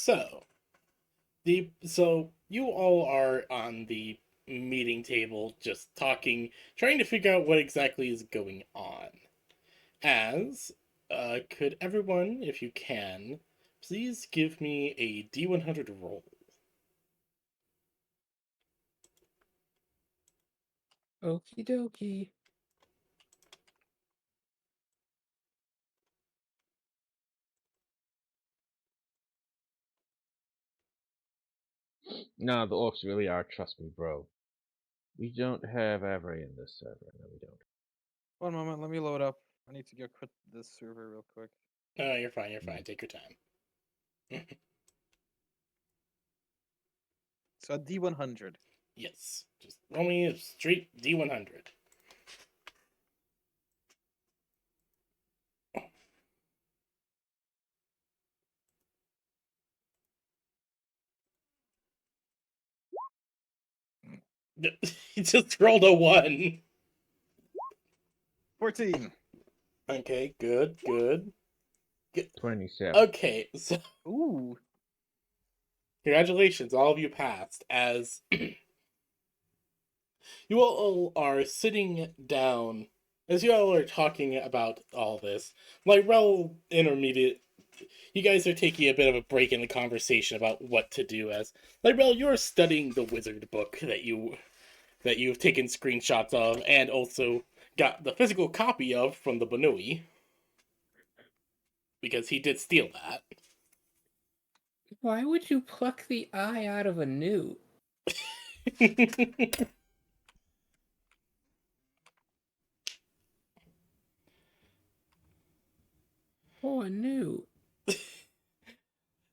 So you all are on the meeting table just talking, trying to figure out what exactly is going on. As could everyone, if you can, please give me a D100 roll. Okie dokie. No, the orcs really are. Trust me, bro. We don't have Avery in this server. No, we don't. One moment, let me load up. I need to go quit this server real quick. No, you're fine. You're fine. Take your time. So a D100. Yes, just roll me a straight D100. You just rolled a 1. 14. Okay, good. 27. Okay, so Ooh. congratulations, all of you passed. As you all are sitting down, as you all are talking about all this, like Rel Intermediate, you guys are taking a bit of a break in the conversation about what to do. As like Rel, you're studying the wizard book that you've taken screenshots of, and also got the physical copy of from the Banui, because he did steal that. Why would you pluck the eye out of a newt? Oh, a newt.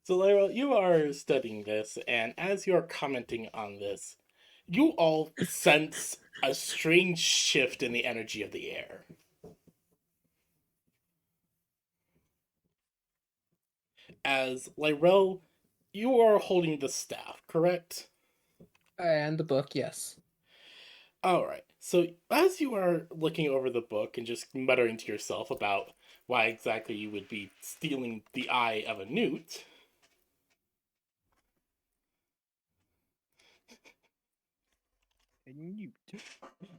So, Lyra, you are studying this, and as you are commenting on this, you all sense a strange shift in the energy of the air. As Lyrel, you are holding the staff, correct? And the book, yes. Alright, so as you are looking over the book and just muttering to yourself about why exactly you would be stealing the eye of a newt,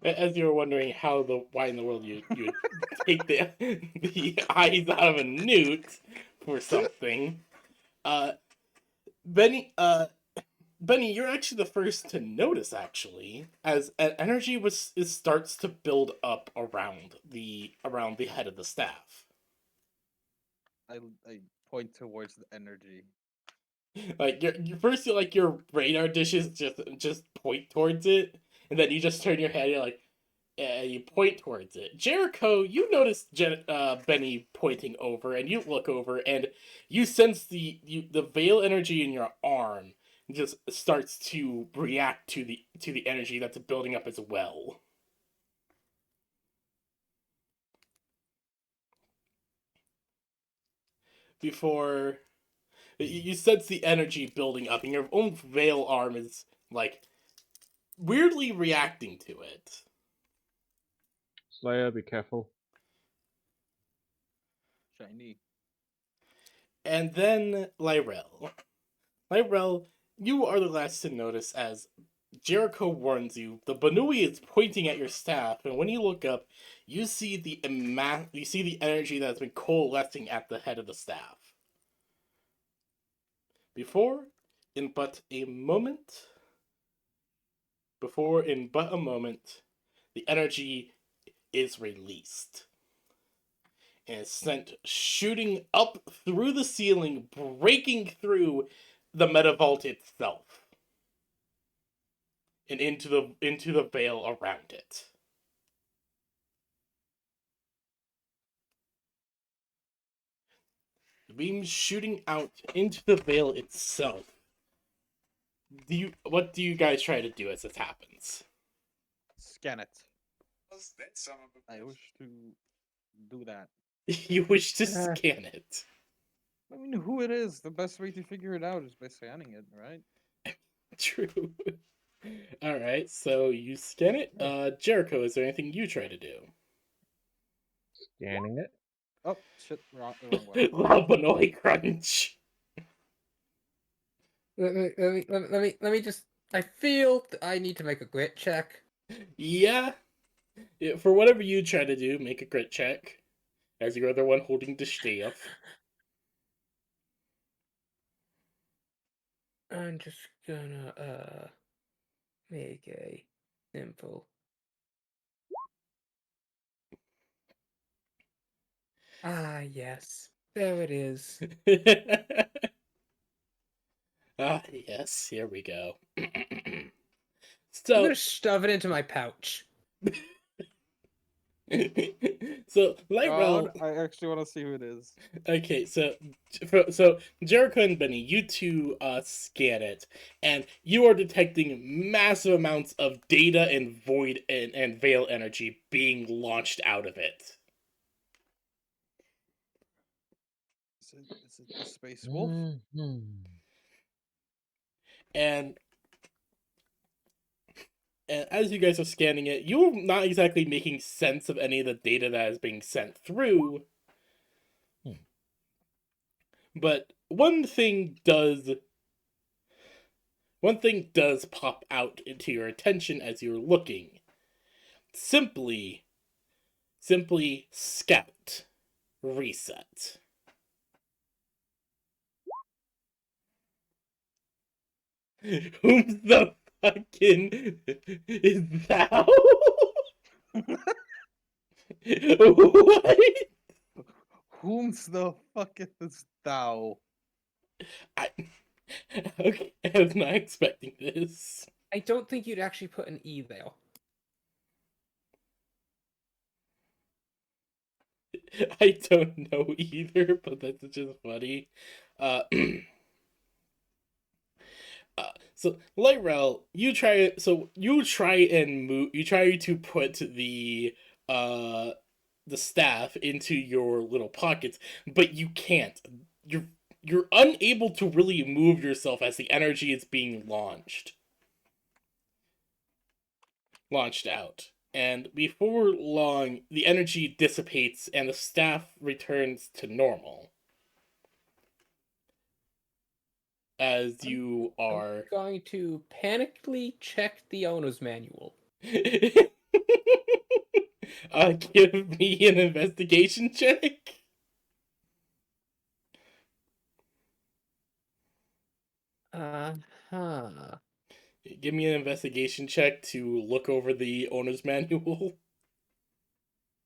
as you're wondering why in the world you would take the eyes out of a newt for something, uh, Benny, Benny, you're actually the first to notice. Actually, as energy starts to build up around the head of the staff. I point towards the energy. Like first, you like your radar dishes just point towards it, and then you just turn your head. You're like, you point towards it. Jericho, you notice Benny pointing over, and you look over, and you sense the veil energy in your arm just starts to react to the energy that's building up as well. Before you sense the energy building up, and your own veil arm is like weirdly reacting to it. Slayer, be careful. Shiny. And then Lyrel, you are the last to notice as Jericho warns you. The Banui is pointing at your staff, and when you look up, you see you see the energy that has been coalescing at the head of the staff. Before, in but a moment, before in but a moment, the energy is released and is sent shooting up through the ceiling, breaking through the meta vault itself and into the veil around it. The beam shooting out into the veil itself. What do you guys try to do as this happens? Scan it. I wish to do that. You wish to scan it. I mean, who it is, the best way to figure it out is by scanning it, right? True. Alright, so you scan it. Jericho, is there anything you try to do? Scanning it. Oh, shit, the wrong one. Lava Noi Crunch. Let me just. I feel I need to make a grit check. Yeah, for whatever you try to do, make a grit check, as you're the one holding the staff. I'm just gonna make a simple. Ah, yes, there it is. Ah, yes, here we go. I'm So, gonna shove it into my pouch. so Lightrell. God, I actually want to see who it is. Okay, so Jericho and Benny, you two scan it, and you are detecting massive amounts of data and void and veil energy being launched out of it. Is it the Space Wolf? Mhm. And and as you guys are scanning it, you're not exactly making sense of any of the data that is being sent through. But one thing does pop out into your attention as you're looking. Simply scout reset. Whom the fucking is thou? What? Whom's the fuck is thou? I okay, I was not expecting this. I don't think you'd actually put an E there. I don't know either, but that's just funny. Uh, so Lightrell, you try and move. You try to put uh the staff into your little pockets, but you can't. You're you're unable to really move yourself as the energy is being launched out. And before long, the energy dissipates and the staff returns to normal. As you I'm are going to panically check the owner's manual. give me an investigation check. Uh-huh. Give me an investigation check to look over the owner's manual.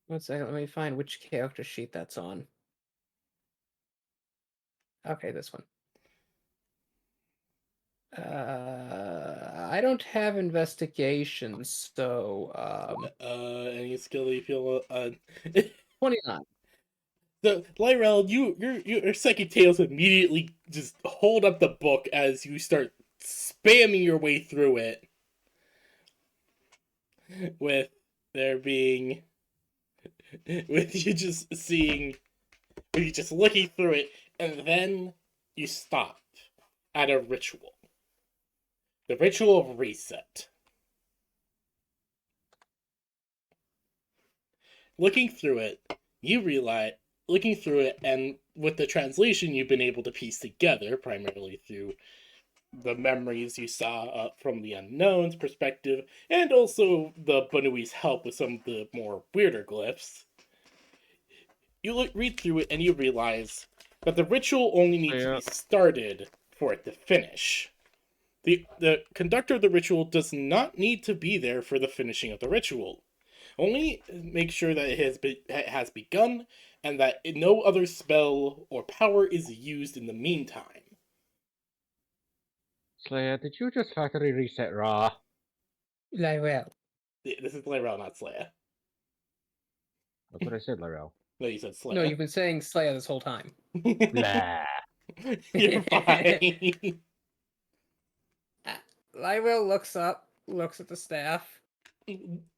1 second, let me find which character sheet that's on. Okay, this one. I don't have investigations, so Any skill that you feel 29. So, Lyrel, your second tails immediately just hold up the book as you start spamming your way through it. With there being with you just seeing with you just looking through it, and then you stop at a ritual. The ritual of reset. Looking through it, you realize looking through it and with the translation you've been able to piece together primarily through the memories you saw from the unknown's perspective, and also the Banui's help with some of the more weirder glyphs. Read through it and you realize that the ritual only needs to be started for it to finish. The conductor of the ritual does not need to be there for the finishing of the ritual. Only make sure that it has begun and that no other spell or power is used in the meantime. Slayer, did you just factory reset Ra? Lyrel. This is Lyrel, not Slayer. That's what I said, Lyrel. No, you said Slayer. No, you've been saying Slayer this whole time. Blah. You're fine. Lyrel looks up, looks at the staff.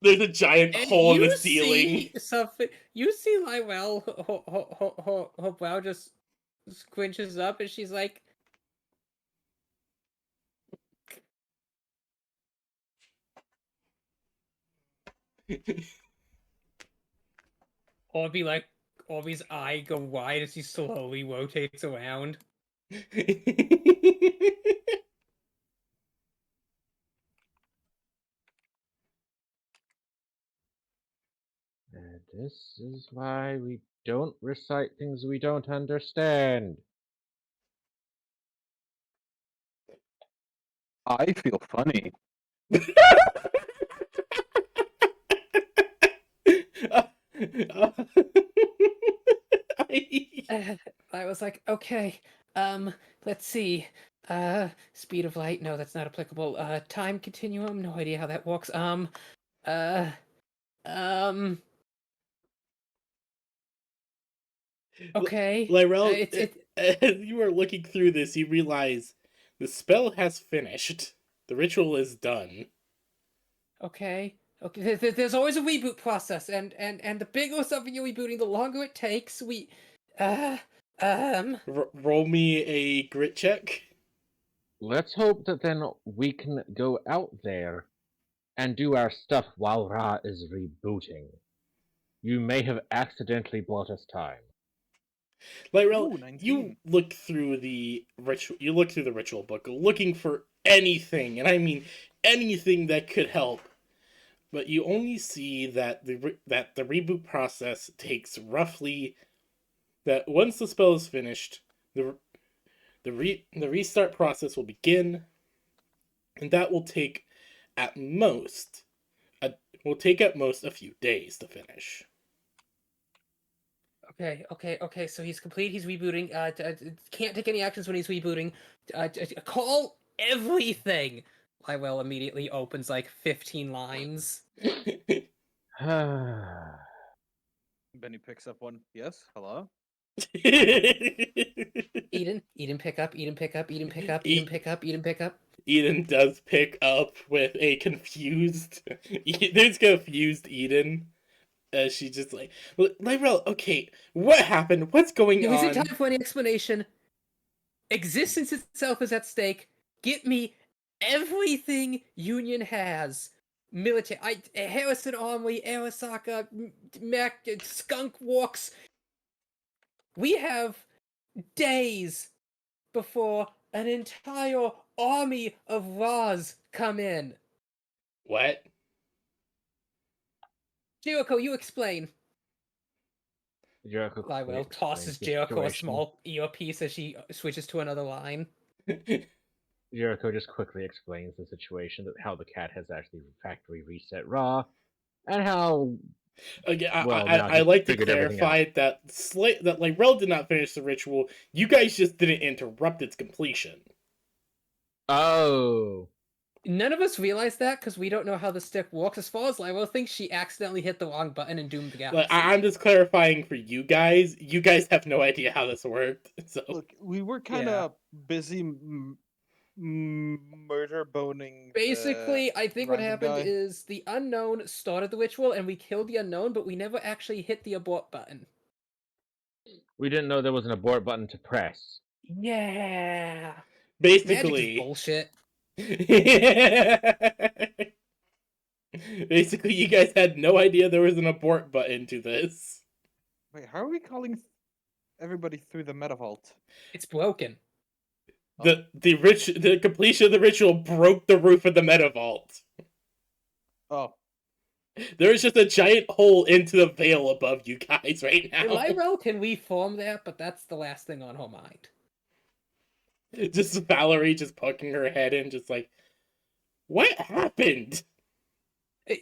There's a giant And hole in you the ceiling. see something. You see Lyrel, her brow just squinches up, and she's like, Orby's eye go wide as he slowly rotates around. This is why we don't recite things we don't understand. I feel funny. I was like, okay, let's see. Speed of light, no, that's not applicable. Time continuum, no idea how that works. Uh, okay. Lyrell, It's as you are looking through this, you realize the spell has finished. The ritual is done. okay. Okay, there's always a reboot process, and the bigger something you're rebooting, the longer it takes. Roll me a grit check. Let's hope that then we can go out there and do our stuff while Ra is rebooting. You may have accidentally bought us time. Lyrell, Ooh, you 19. look through the ritual. You look through the ritual book, looking for anything, and I mean anything that could help. But you only see that the reboot process takes roughly that once the spell is finished, the restart process will begin, and that will take at most a few days to finish. Okay. So he's complete. He's rebooting. Can't take any actions when he's rebooting. Call everything. Lywell immediately opens like 15 lines. Benny picks up one. Yes, hello? Eden, pick up. Eden, pick up. Eden, pick up. Eden, pick up. Eden, pick up. Eden does pick up with a confused. There's confused Eden. She's just like, Lyrell, okay, what happened? What's going Is it on? time for any explanation? Existence itself is at stake. Get me everything Union has. Military, Harrison Armory, Arasaka, Mac, Skunk Walks. We have days before an entire army of Raz come in. What? Jericho, you explain. Jericho Lywell explains tosses the Jericho a situation. small earpiece as she switches to another line. Jericho just quickly explains the situation, that how the cat has actually factory reset Ra, and how Again, well I now I he's like to figured everything clarify out. that Lyrell did not finish the ritual. You guys just didn't interrupt its completion. Oh, None of us realize that because we don't know how the stick works. As far as Lywell thinks, she accidentally hit the wrong button and doomed the galaxy. I'm just clarifying for you guys. You guys have no idea how this worked. So Look, we were kind of busy murder boning. Basically, I think what random happened guy. is the unknown started the ritual and we killed the unknown, but we never actually hit the abort button. we didn't know there was an abort button to press. Yeah. Magic is basically, bullshit. basically, you guys had no idea there was an abort button to this. Wait, how are we calling everybody through the meta vault? It's broken. The completion of the ritual broke the roof of the meta vault. Oh, There is just a giant hole into the veil above you guys right now. Lyrell can reform that, but that's the last thing on her mind. Just Valerie just poking her head in, just like, what happened?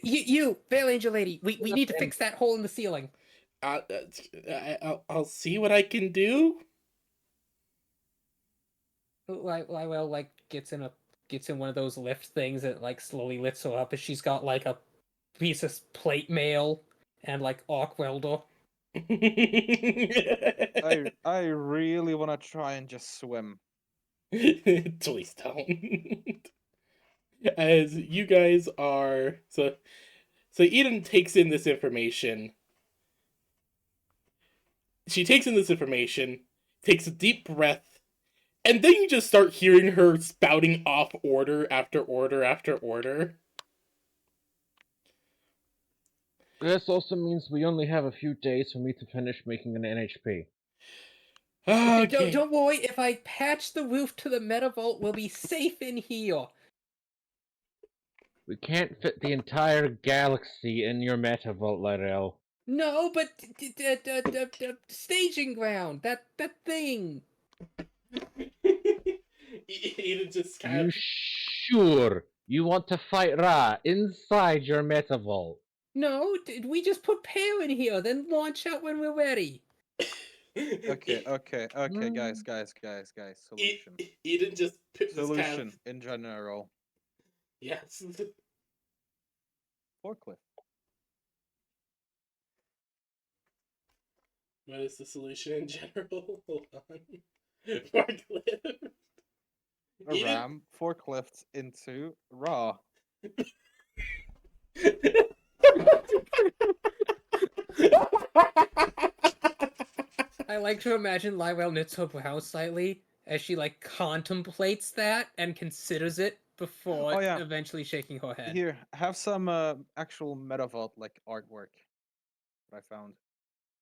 You, Veil Angel Lady, we need to fix that hole in the ceiling. I'll see what I can do. Lywell like gets in one of those lift things that like slowly lifts her up as she's got like a piece of plate mail and like arc welder. I really want to try and just swim. Please don't. As you guys are so Eden takes in this information. She takes in this information, takes a deep breath, and then you just start hearing her spouting off order after order after order. This also means we only have a few days for me to finish making an NHP. Okay. Don't worry, if I patch the roof to the meta vault, we'll be safe in here. We can't fit the entire galaxy in your meta vault, Lyrell. No, but staging ground. That thing. Eden just kind You of sure you want to fight Ra inside your Metavolt? No, we just put Pear in here, then launch out when we're ready. Okay, guys. Solution. Eden just just kind Solution of in general. yes. Forklift. What is the solution in general? Hold on. Forklift. A Eden- ram forklift into Raw. I like to imagine Lywell knits her brows slightly as she like contemplates that and considers it before Oh, yeah. eventually shaking her head. Here, have some actual Metavolt like artwork that I found.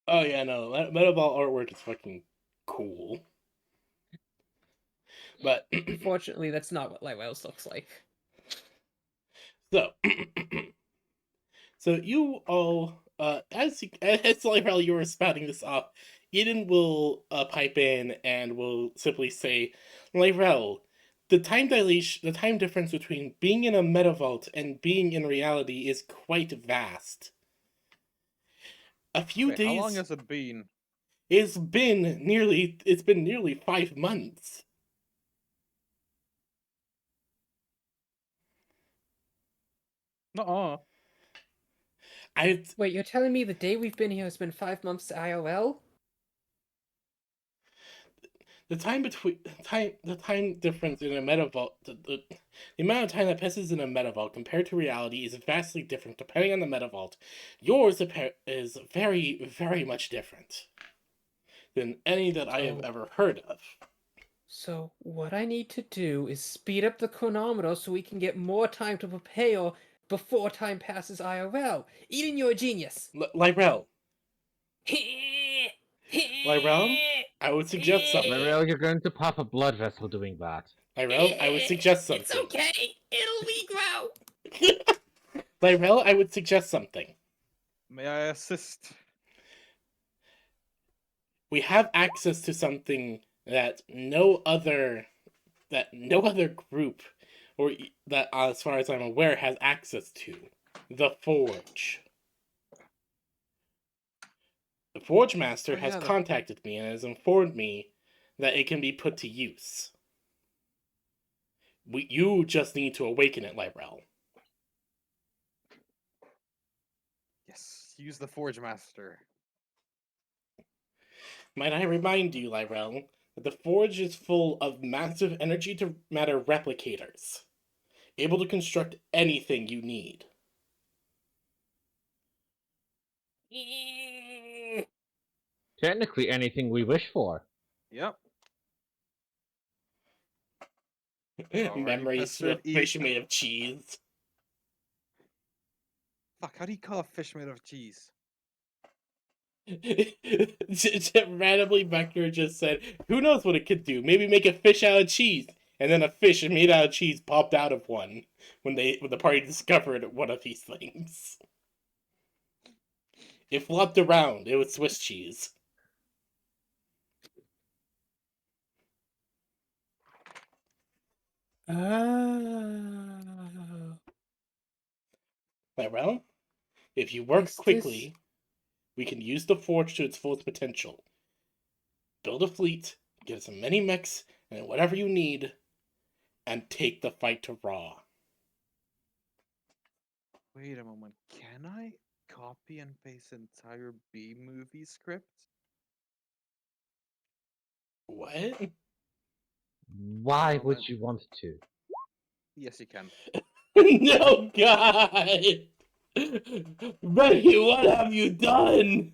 Oh yeah, no, Metaball artwork is fucking cool. But Unfortunately, that's not what Lywell's looks like. so, so you all, as Lyrel, you were spouting this off, Eden will pipe in and will simply say, Lyrel, the time difference between being in a metavault and being in reality is quite vast. A few Wait, how days. long has it been? It's been nearly 5 months. Nuh-uh. Wait, you're telling me the day we've been here has been 5 months IRL? The time difference in a metavault, the amount of time that passes in a metavault compared to reality is vastly different depending on the metavault. Yours is very, very much different than any that I have So- ever heard of. So, what I need to do is speed up the chronometer so we can get more time to prepare before time passes IRL. Eden, you're a genius. Lyrel, Lyrel, I would suggest something. Lyrel, you're going to pop a blood vessel doing that. Lyrel, I would suggest something. It's okay. It'll regrow. Lyrel, I would suggest something. May I assist? We have access to something that no other group or that as far as I'm aware has access to. The Forge. The Forge Master Oh, has yeah, the- contacted me and has informed me that it can be put to use. You just need to awaken it, Lyrel. Yes, use the Forge Master. Might I remind you, Lyrel, that the Forge is full of massive energy to matter replicators, able to construct anything you need. Technically, anything we wish for. Yep. Memories pestered, of fish made of cheese. Fuck, how do you call a fish made of cheese? Randomly, Vector just said, "Who knows what it could do? Maybe make a fish out of cheese." And then a fish made out of cheese popped out of one when the party discovered one of these things. It flopped around. It was Swiss cheese. Oh. Well, if you work Is this- quickly, we can use the Forge to its fullest potential. Build a fleet, get as many mechs and whatever you need, and take the fight to Raw. Wait a moment. Can I copy and paste entire B movie script? What? Why Well, would then- you want to? Yes, you can. No, God! Becky, what have you done?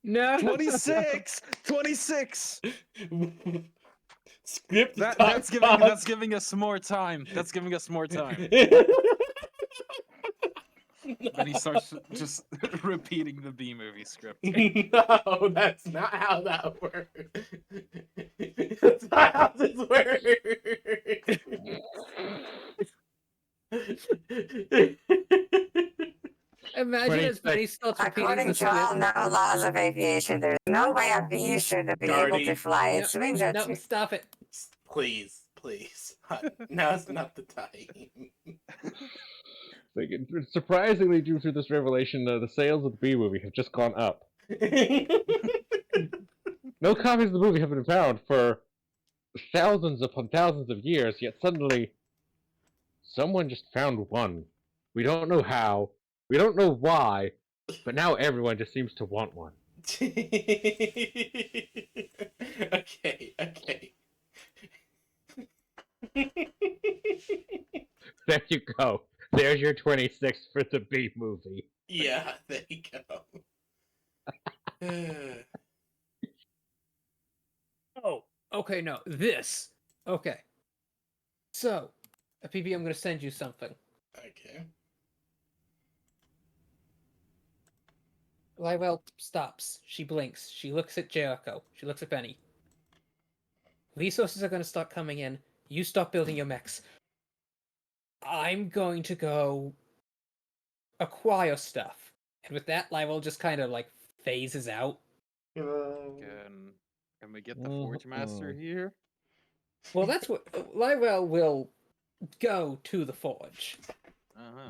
No. 26! 26! Script That's giving us more time. That's giving us more time. Then he starts just repeating the B movie script. No, that's not how that works. That's not how this works. imagine as 26. Benny starts repeating According this to all with... known laws of aviation, there's no way a bee should be able Guardy. to fly its No, wings at no, stop it. Please, please. Now's not the time. Like, surprisingly, due to this revelation, the sales of the Bee Movie have just gone up. No copies of the movie have been found for thousands upon thousands of years, yet suddenly, someone just found one. We don't know how, we don't know why, but now everyone just seems to want one. Okay. There you go. There's your 26 for the Bee Movie. Yeah, there you go. Oh, okay, no, this. Okay. So, PB, I'm gonna send you something. Okay. Lywell stops. She blinks. She looks at Jericho. She looks at Benny. Resources are gonna start coming in. You stop building your mechs. I'm going to go acquire stuff. And with that, Lywell just kind of like phases out. Can we get the Forge Master here? Well, that's what Lywell will go to the forge.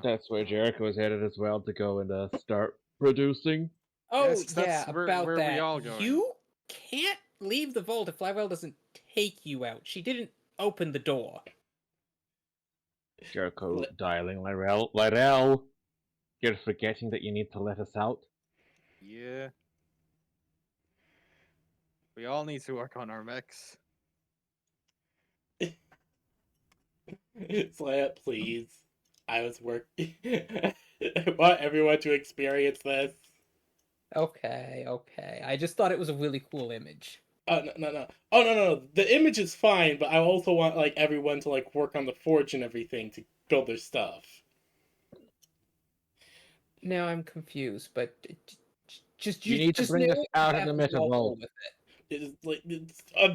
That's where Jericho is headed as well, to go and start producing. Oh Yes, that's yeah, where about we that. all going. You can't leave the vault if Lywell doesn't take you out. She didn't open the door. Jericho dialing Lyrell. You're forgetting that you need to let us out? Yeah. We all need to work on our mechs. Slant, please. I was working. I want everyone to experience this. Okay. I just thought it was a really cool image. Oh no. Oh no. The image is fine, but I also want like everyone to like work on the forge and everything to build their stuff. Now I'm confused, but You need to bring know us it, out you in the have to meta roll vault. with it.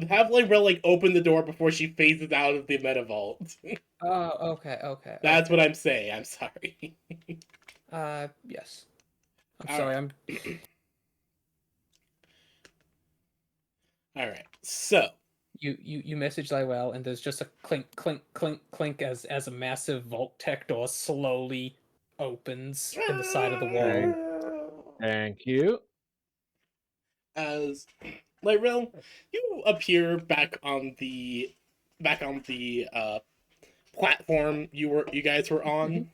Have Lyrell like open the door before she phases out of the meta vault. Oh, okay. That's what I'm saying. I'm sorry. Yes. I'm All sorry. right. I'm. All right. So You message Lywell, and there's just a clink as a massive vault tech door slowly opens in the side of the wall. Thank you. As Lyrell, you appear back on the platform you guys were on.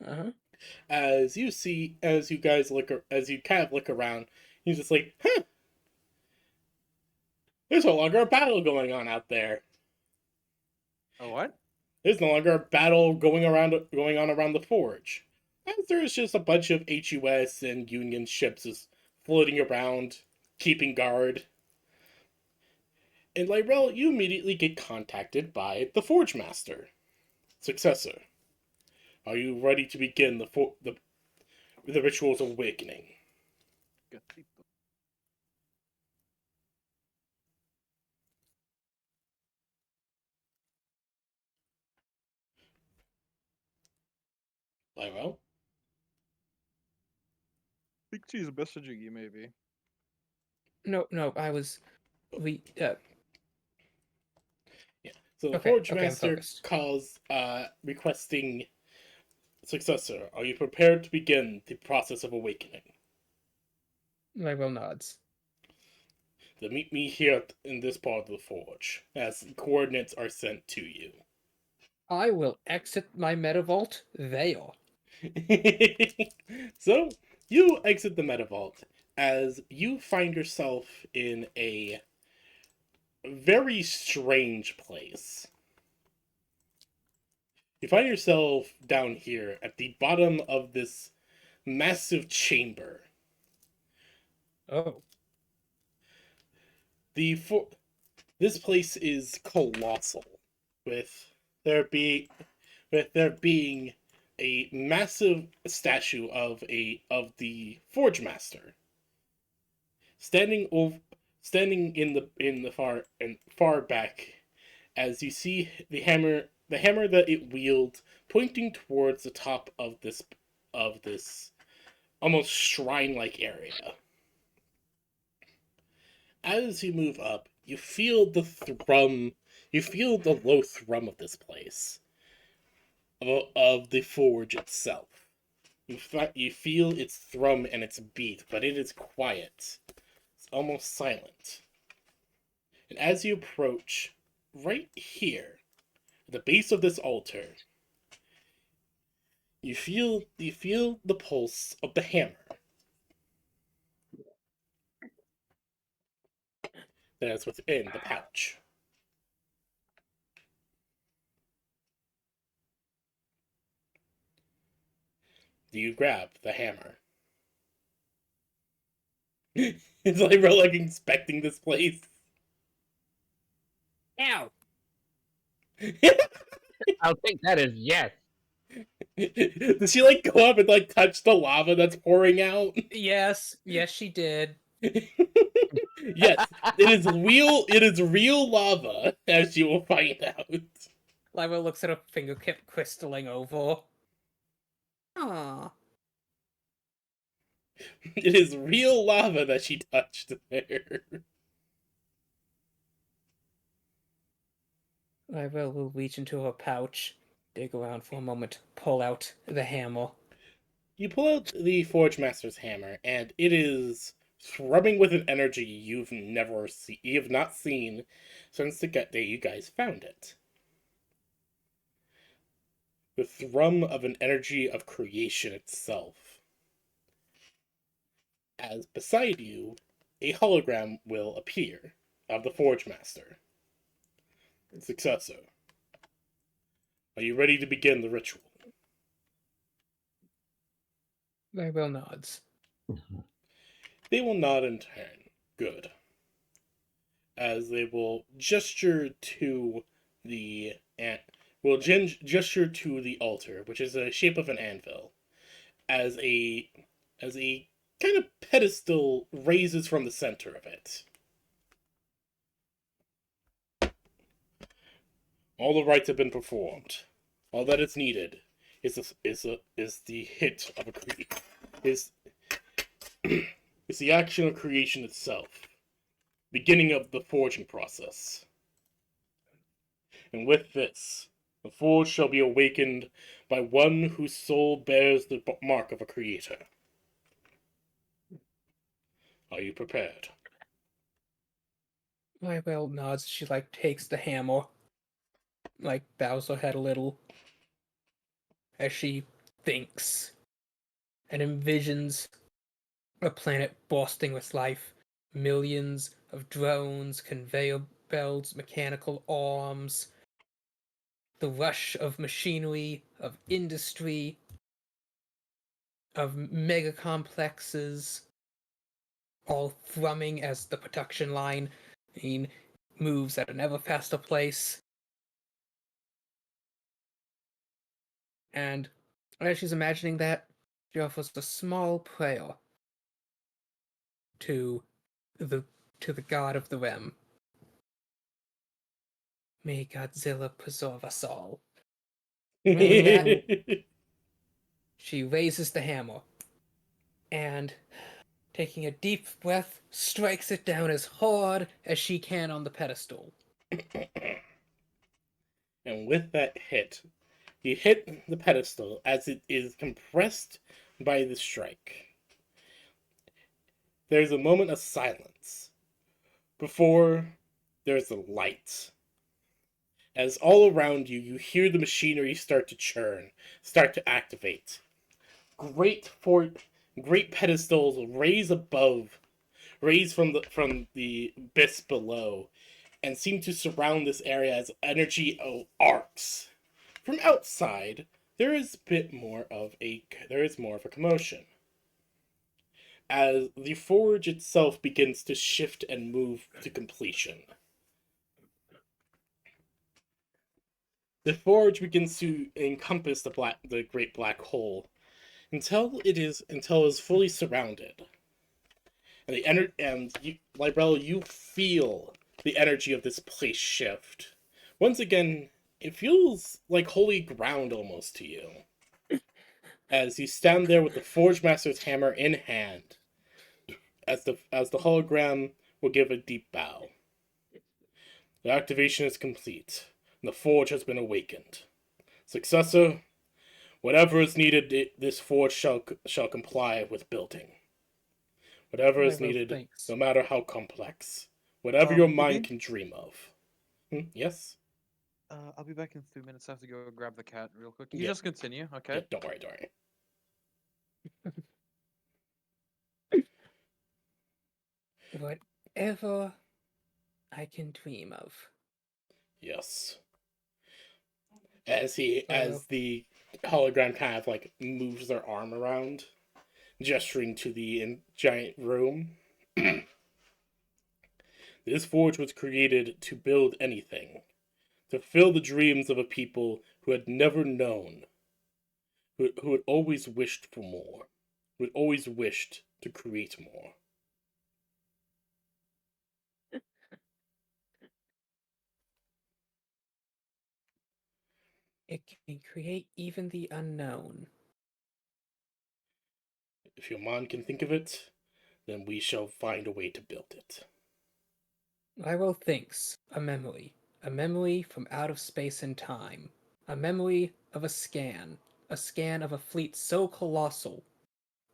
Uh-huh. As you kind of look around, he's just like, huh. There's no longer a battle going on out there. Oh, what? There's no longer a battle going on around the forge. As there's just a bunch of HUS and Union ships just floating around, keeping guard. And Lyrell, you immediately get contacted by the Forge Master. Successor, are you ready to begin the ritual's awakening? Gatito. Lyrell? I think she's messaging you, maybe. No, I was. We. Yeah. So the Okay, Forge I'm Master focused. calls, requesting successor. Are you prepared to begin the process of awakening? Lywell nods. Then meet me here in this part of the forge, as coordinates are sent to you. I will exit my meta vault there. So, you exit the Metavault as you find yourself in a very strange place. You find yourself down here at the bottom of this massive chamber. Oh. This place is colossal, with there being a massive statue of the Forge Master standing in the far back, as you see the hammer that it wields pointing towards the top of of this almost shrine-like area. As you move up, you feel the thrum. You feel the low thrum of this place, of the forge itself. You feel its thrum and its beat, but it is quiet. It's almost silent. And as you approach, right here, at the base of this altar, you feel the pulse of the hammer. That is within the pouch. Do you grab the hammer? It's like we're like inspecting this place. Ow! I'll think that is yes. Does she like go up and like touch the lava that's pouring out? Yes, yes, she did. Yes, it is real lava, as you will find out. Lyra looks at her fingertip crystalling over. Aww. It is real lava that she touched there. Lyra will reach into her pouch, dig around for a moment, pull out the hammer. You pull out the Forge Master's hammer, and it is thrumming with an energy you have not seen since the day you guys found it. The thrum of an energy of creation itself. As beside you, a hologram will appear of the Forge Master. Successor, are you ready to begin the ritual? Lyra nods. They will nod in turn. Good. As they will gesture to the gesture to the altar, which is a shape of an anvil, as a kind of pedestal raises from the center of it. All the rites have been performed. All that is needed is the hit of a is the action of creation itself, beginning of the forging process. And with this, the forge shall be awakened by one whose soul bears the mark of a creator. Are you prepared? Lyra nods. She takes the hammer, bows her head a little, as she thinks and envisions a planet bursting with life, millions of drones, conveyor belts, mechanical arms, the rush of machinery, of industry, of mega complexes, all thrumming as the production line moves at an ever faster pace. And as she's imagining that, she offers a small prayer to the god of the realm. May Godzilla preserve us all. She raises the hammer and, taking a deep breath, strikes it down as hard as she can on the pedestal. And with that hit, you hit the pedestal as it is compressed by the strike. There's a moment of silence before there's a light. As all around you, you hear the machinery start to churn, start to activate. Great pedestals raise from the abyss below, and seem to surround this area as energy arcs. From outside, there is more of a commotion, as the forge itself begins to shift and move to completion. The forge begins to encompass the great black hole until it is fully surrounded. And Librella, you feel the energy of this place shift. Once again, it feels like holy ground almost to you. as you stand there with the Forge Master's hammer in hand, as the hologram will give a deep bow. The activation is complete, and the forge has been awakened. Successor, whatever is needed, this forge shall comply with building. Whatever is Well, needed, thanks. no matter how complex. Whatever your mind Begin? can dream of. Yes? I'll be back in 3 minutes. I have to go grab the cat real quick. You Yeah. just continue, okay? Yeah, don't worry, don't worry. Whatever I can dream of. Yes. As the hologram kind of like moves their arm around, gesturing to the giant room. This forge was created to build anything, to fill the dreams of a people who had never known, who had always wished for more, who had always wished to create more. It can create even the unknown. If your mind can think of it, then we shall find a way to build it. Lyra thinks a memory from out of space and time, a memory of a scan of a fleet so colossal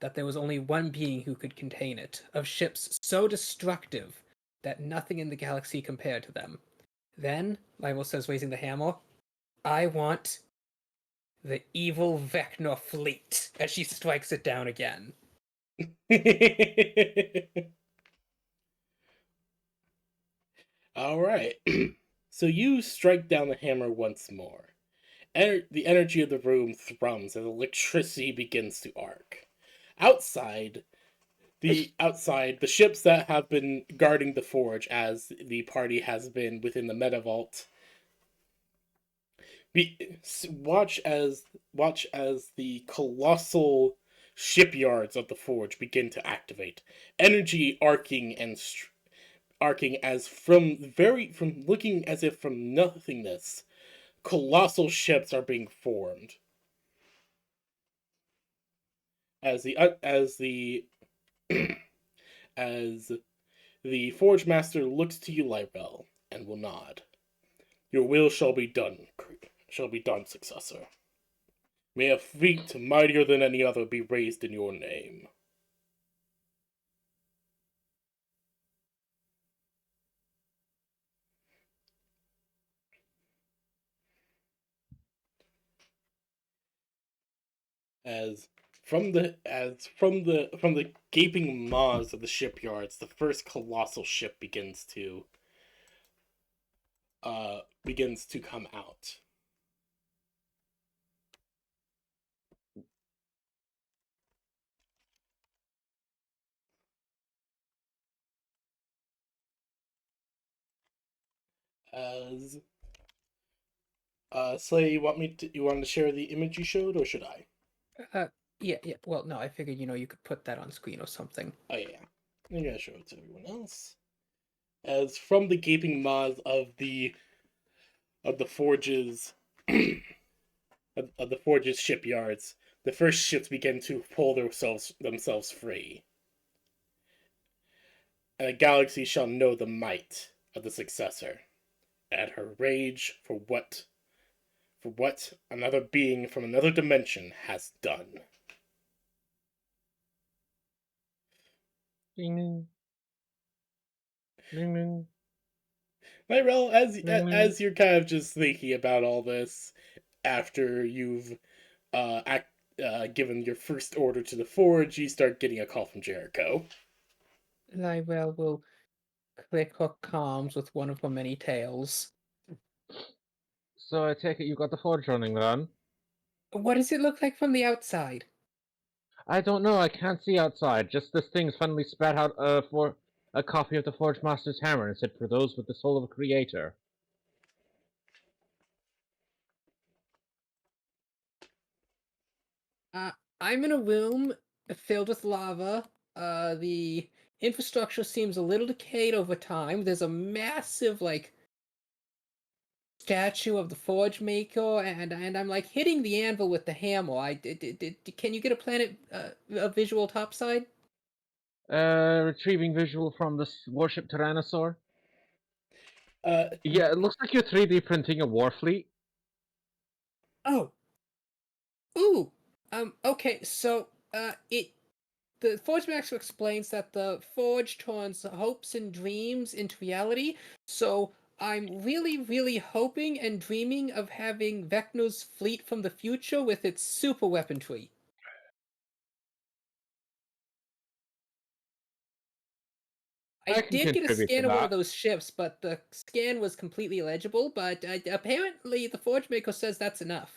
that there was only one being who could contain it, of ships so destructive that nothing in the galaxy compared to them. Then, Lyra says, raising the hammer, I want the evil Vecna fleet, as she strikes it down again. All right. So you strike down the hammer once more. The energy of the room thrums as electricity begins to arc. Outside, the ships that have been guarding the forge as the party has been within the meta vault. Watch as the colossal shipyards of the forge begin to activate. Energy arcing as from looking as if from nothingness, colossal ships are being formed. As the as the Forge Master looks to you, Lyrel, and will nod. Your will shall be done, successor. May a fleet mightier than any other be raised in your name. As from the gaping maws of the shipyards, the first colossal ship begins to come out. As Slay, you want to share the image you showed, or should I? Yeah. Well, no, I figured, you could put that on screen or something. Oh yeah, I'm gonna show it to everyone else. As from the gaping maws of the forges of the forges shipyards, the first ships begin to pull themselves free. And the galaxy shall know the might of the successor, and her rage for what another being from another dimension has done. Ding. Ding, ding. Lyrel, Ding. as you're kind of just thinking about all this after you've given your first order to the forge, you start getting a call from Jericho. Lyra will click her comms with one of her many tails. So I take it you got the forge running then? What does it look like from the outside? I don't know, I can't see outside. Just this thing suddenly spat out for a copy of the Forge Master's Hammer and said, for those with the soul of a creator. I'm in a room filled with lava. The infrastructure seems a little decayed over time. There's a massive, statue of the Forge Maker, and I'm like hitting the anvil with the hammer. Can you get a planet a visual topside? Retrieving visual from the warship Tyrannosaur. Uh, Yeah, it looks like you're 3D printing a war fleet. Oh. Ooh. Okay. So the Forge Master explains that the Forge turns hopes and dreams into reality. So I'm really, really hoping and dreaming of having Vecna's fleet from the future with its super weaponry. I I can did get a contribute to scan of one of that. those ships, but the scan was completely illegible. But apparently, the Forge Maker says that's enough.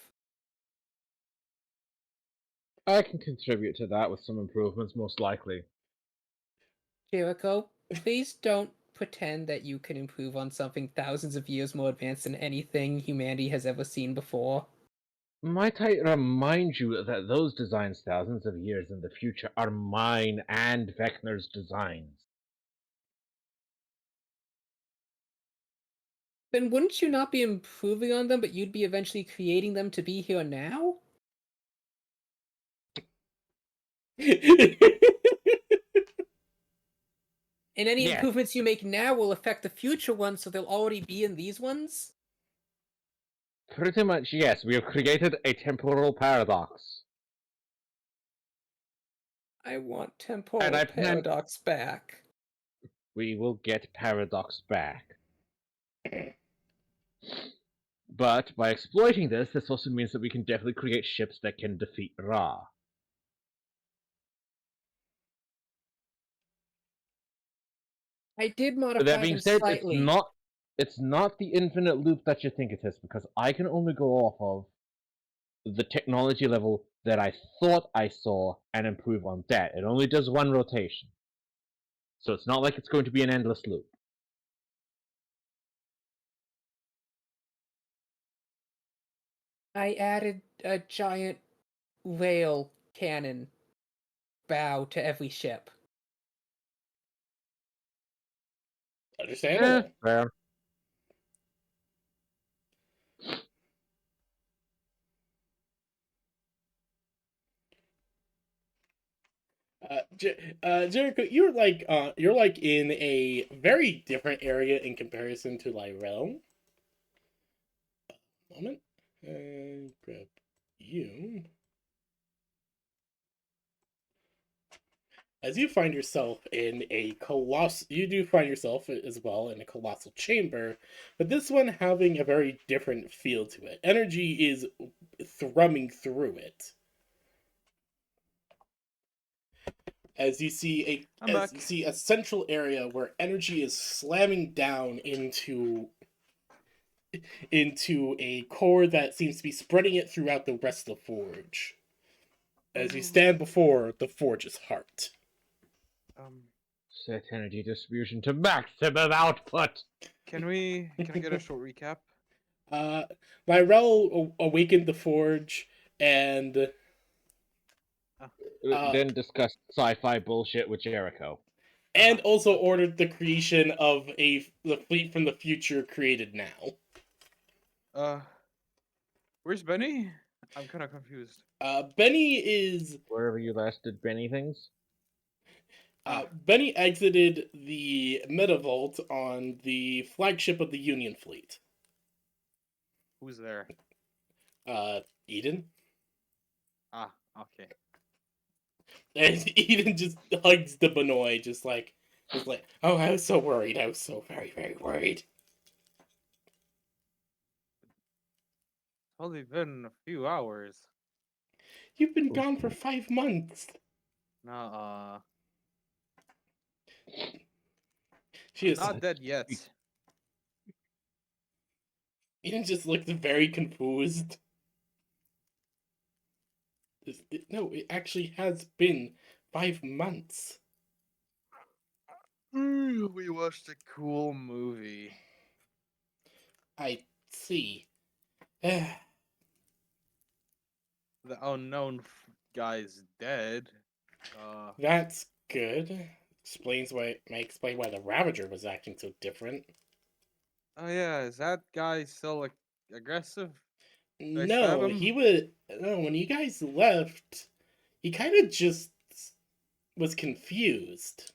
I can contribute to that with some improvements, most likely. Jericho, please don't pretend that you can improve on something thousands of years more advanced than anything humanity has ever seen before. Might I remind you that those designs thousands of years in the future are mine and Vecna's designs? Then wouldn't you not be improving on them, but you'd be eventually creating them to be here now? And any Yes. improvements you make now will affect the future ones, so they'll already be in these ones? Pretty much, yes. We have created a temporal paradox. I want temporal And I plan- paradox back. We will get paradox back. But by exploiting this also means that we can definitely create ships that can defeat Ra. I did modify But that being them said, slightly. it's not the infinite loop that you think it is, because I can only go off of the technology level that I thought I saw and improve on that. It only does one rotation. So it's not like it's going to be an endless loop. I added a giant rail cannon bow to every ship. Understandable. Fair. Jericho, you're like in a very different area in comparison to Lyrell. Moment, grab you. As you find yourself in a you do find yourself as well in a colossal chamber, but this one having a very different feel to it. Energy is thrumming through it. As you see I'm as back. you see a central area where energy is slamming down into a core that seems to be spreading it throughout the rest of the forge. As you stand before the forge's heart. Set energy distribution to maximum output. Can I get a short recap? Lyrell awakened the forge and Then discuss sci-fi bullshit with Jericho. also ordered the creation of the fleet from the future created now. Where's Benny? I'm kind of confused. Benny is Wherever you last did Benny things. Benny exited the Metavault on the flagship of the Union fleet. Who's there? Eden. Okay. And Eden just hugs the Benoit, just like, oh, I was so worried. I was so very, very worried. It's only been a few hours. You've been gone for 5 months. No, She is not dead yet. Eden just looked very confused. No, it actually has been 5 months. We watched a cool movie. I see. The unknown guy's dead. That's good. May explain why the Ravager was acting so different. Oh yeah, is that guy still aggressive? I stab No, him? he would. No, when you guys left, he kind of just was confused.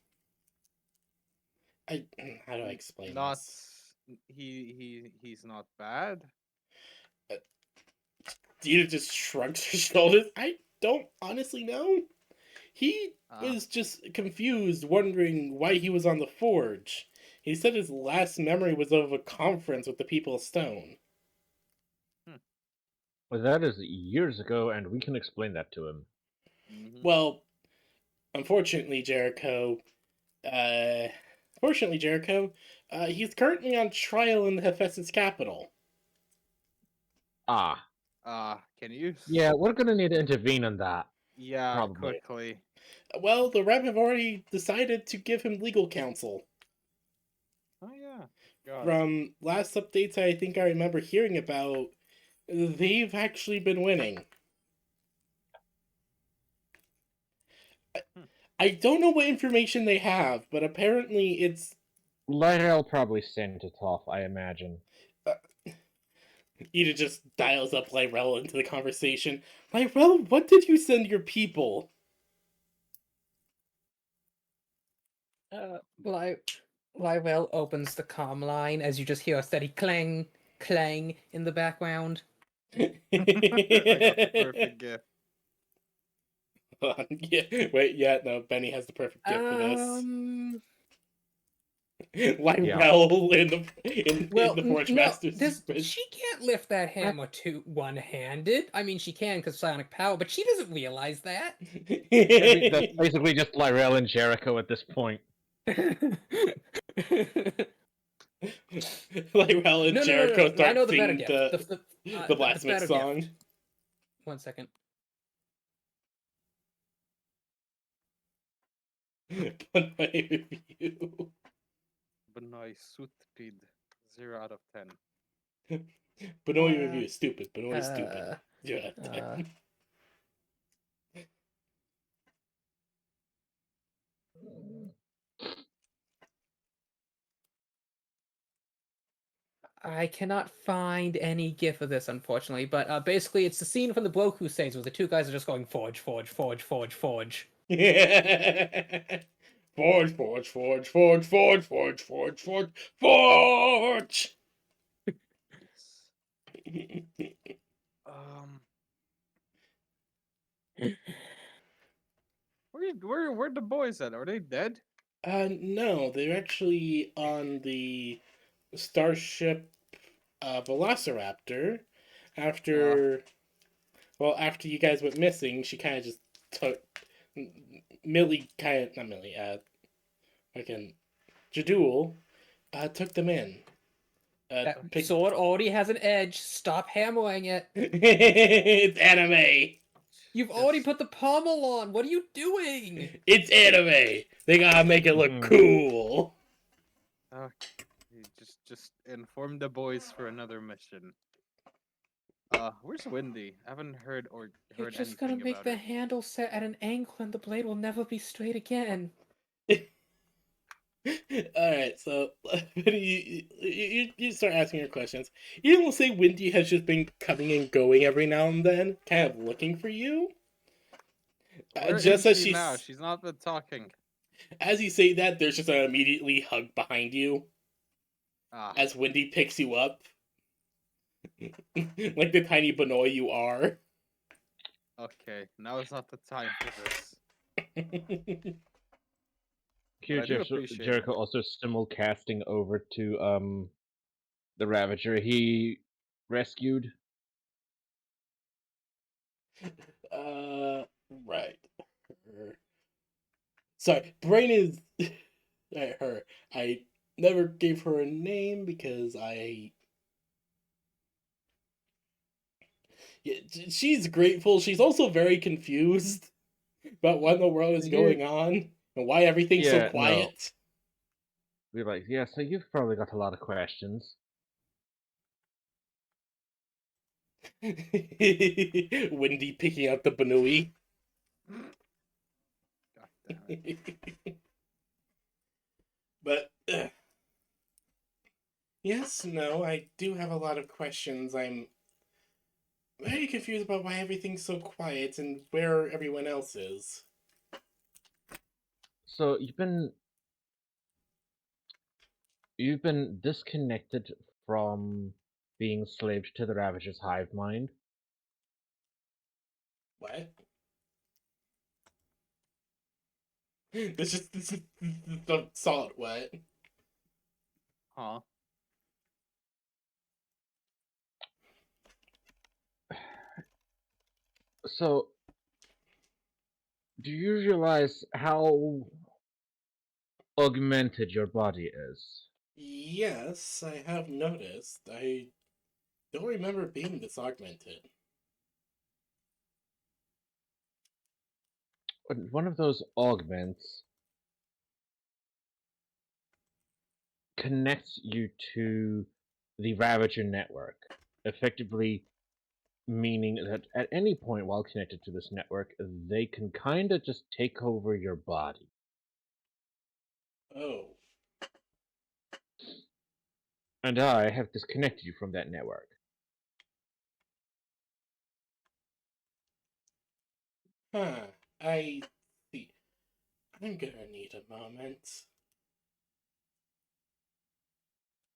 I how do I explain Not this? he's not bad. Dita just shrugs her shoulders. I don't honestly know. He Ah, was just confused, wondering why he was on the forge. He said his last memory was of a conference with the people of Stone. But that is years ago, and we can explain that to him. mhm. Well, unfortunately, Jericho. Uh, fortunately, Jericho. He's currently on trial in the Hephaestus capital. Ah, Can you? yeah, we're gonna need to intervene on that. Yeah, Probably. quickly. Well, the Rep have already decided to give him legal counsel. Oh yeah. God. From last updates I think I remember hearing about, they've actually been winning. Hmm. I don't know what information they have, but apparently it's. Lyrel probably sent it off, I imagine. Ida just dials up Lyrel into the conversation. Lyrel, what did you send your people? Lyrel opens the comm line as you just hear a steady clang, clang in the background. I got the perfect gift. Yeah, wait, yeah, no, Benny has the perfect gift for this. Lyrel in the Forge no, Master's she can't lift that hammer one-handed. I mean, she can because sonic power, but she doesn't realize that. That's basically just Lyrel and Jericho at this point. Lyrel and Jericho I start know the better singing gift. the blacksmith better song. gift. 1 second. Benoit review. Benoit Sutpid. 0 out of 10. Benoit review is stupid. Benoit is stupid. uh, Yeah. I cannot find any gif of this, unfortunately, but basically it's the scene from the Blow Crusades where the two guys are just going forge, forge, forge, forge, forge. Forge, forge, forge, forge, forge, forge, forge, forge, forge. Um, where the boys at? Are they dead? No, they're actually on the starship Velociraptor. After after you guys went missing, she kind of just took Millie, kind of not Millie, fucking Jadul, took them in. That Pick... sword already has an edge. Stop hammering it. It's anime. You've already put the pommel on. What are you doing? It's anime. They gotta make it look cool. You just inform the boys for another mission. Where's Wendy? I haven't heard You're just gonna anything make about the her. handle set at an angle and the blade will never be straight again. Alright, so you start asking your questions. You will say Wendy has just been coming and going every now and then, kind of looking for you. Where Just is as she now? She's not been talking. as you say that, there's just an immediately hug behind you as Wendy picks you up, like the tiny Benoit you are. Okay, now is not the time for this. Here, I do appreciate Jericho it. also simulcasting over to the Ravager he rescued. Right. Sorry, brain is her. I never gave her a name because she's grateful. She's also very confused about what in the world is going on and why everything's so quiet. We're like, yeah, so you've probably got a lot of questions. Wendy picking out the Banui. God damn it. But Yes, no, I do have a lot of questions. I'm very confused about why everything's so quiet and where everyone else is. So you've been disconnected from being slaved to the Ravager's hive mind. What? This is the solid what? Huh? So do you realize how augmented your body is? Yes, I have noticed. I don't remember being this augmented. One of those augments connects you to the Ravager network, effectively meaning that at any point while connected to this network, they can kind of just take over your body. Oh. And I have disconnected you from that network. Huh. I see. I'm gonna need a moment.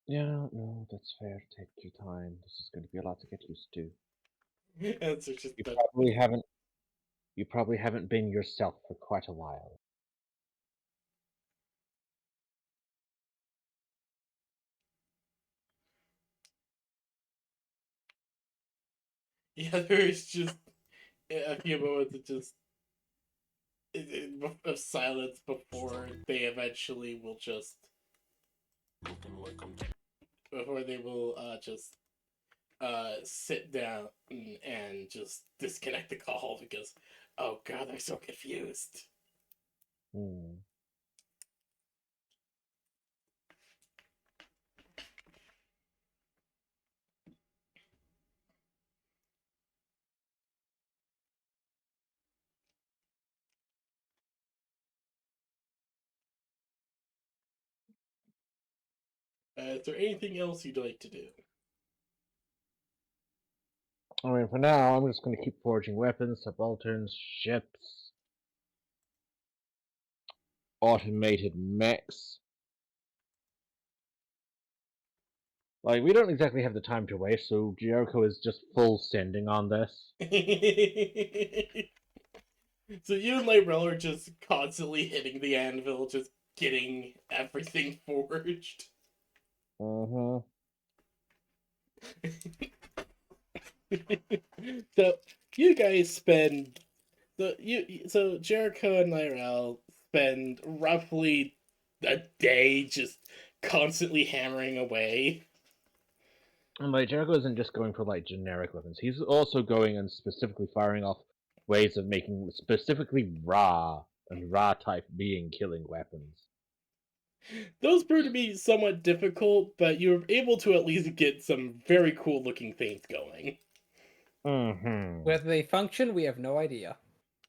Yeah, no, that's fair. Take your time. This is going to be a lot to get used to. That's just You the probably haven't. You probably haven't been yourself for quite a while. yeah. There's just a few moments of just of silence before they eventually will just before they will just sit down and just disconnect the call because oh god they're so confused. Hmm. Is there anything else you'd like to do? I mean, for now, I'm just going to keep forging weapons, subalterns, ships, automated mechs. Like, we don't exactly have the time to waste, so Jericho is just full sending on this. So you and Lyrell are just constantly hitting the anvil, just getting everything forged. Mm-hmm. So you guys spend so Jericho and Lyrell spend roughly a day just constantly hammering away. And like Jericho isn't just going for like generic weapons. He's also going and specifically firing off ways of making specifically raw and raw type being killing weapons. Those proved to be somewhat difficult, but you were able to at least get some very cool looking things going. Mm-hmm. Whether they function, we have no idea.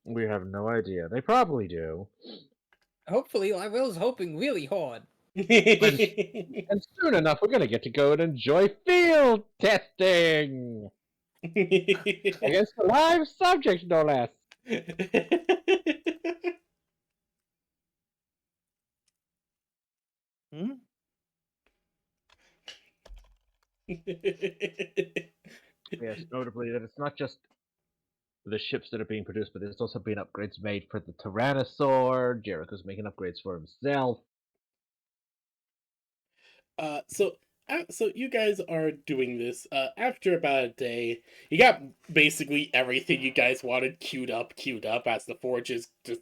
We have no idea. They probably do. Hopefully, I was hoping really hard. And soon enough, we're gonna get to go and enjoy field testing against a live subject, no less. Hmm? Yes, notably that it's not just the ships that are being produced, but there's also been upgrades made for the Tyrannosaur. Jericho's making upgrades for himself. So you guys are doing this. After about a day, you got basically everything you guys wanted queued up as the forge is just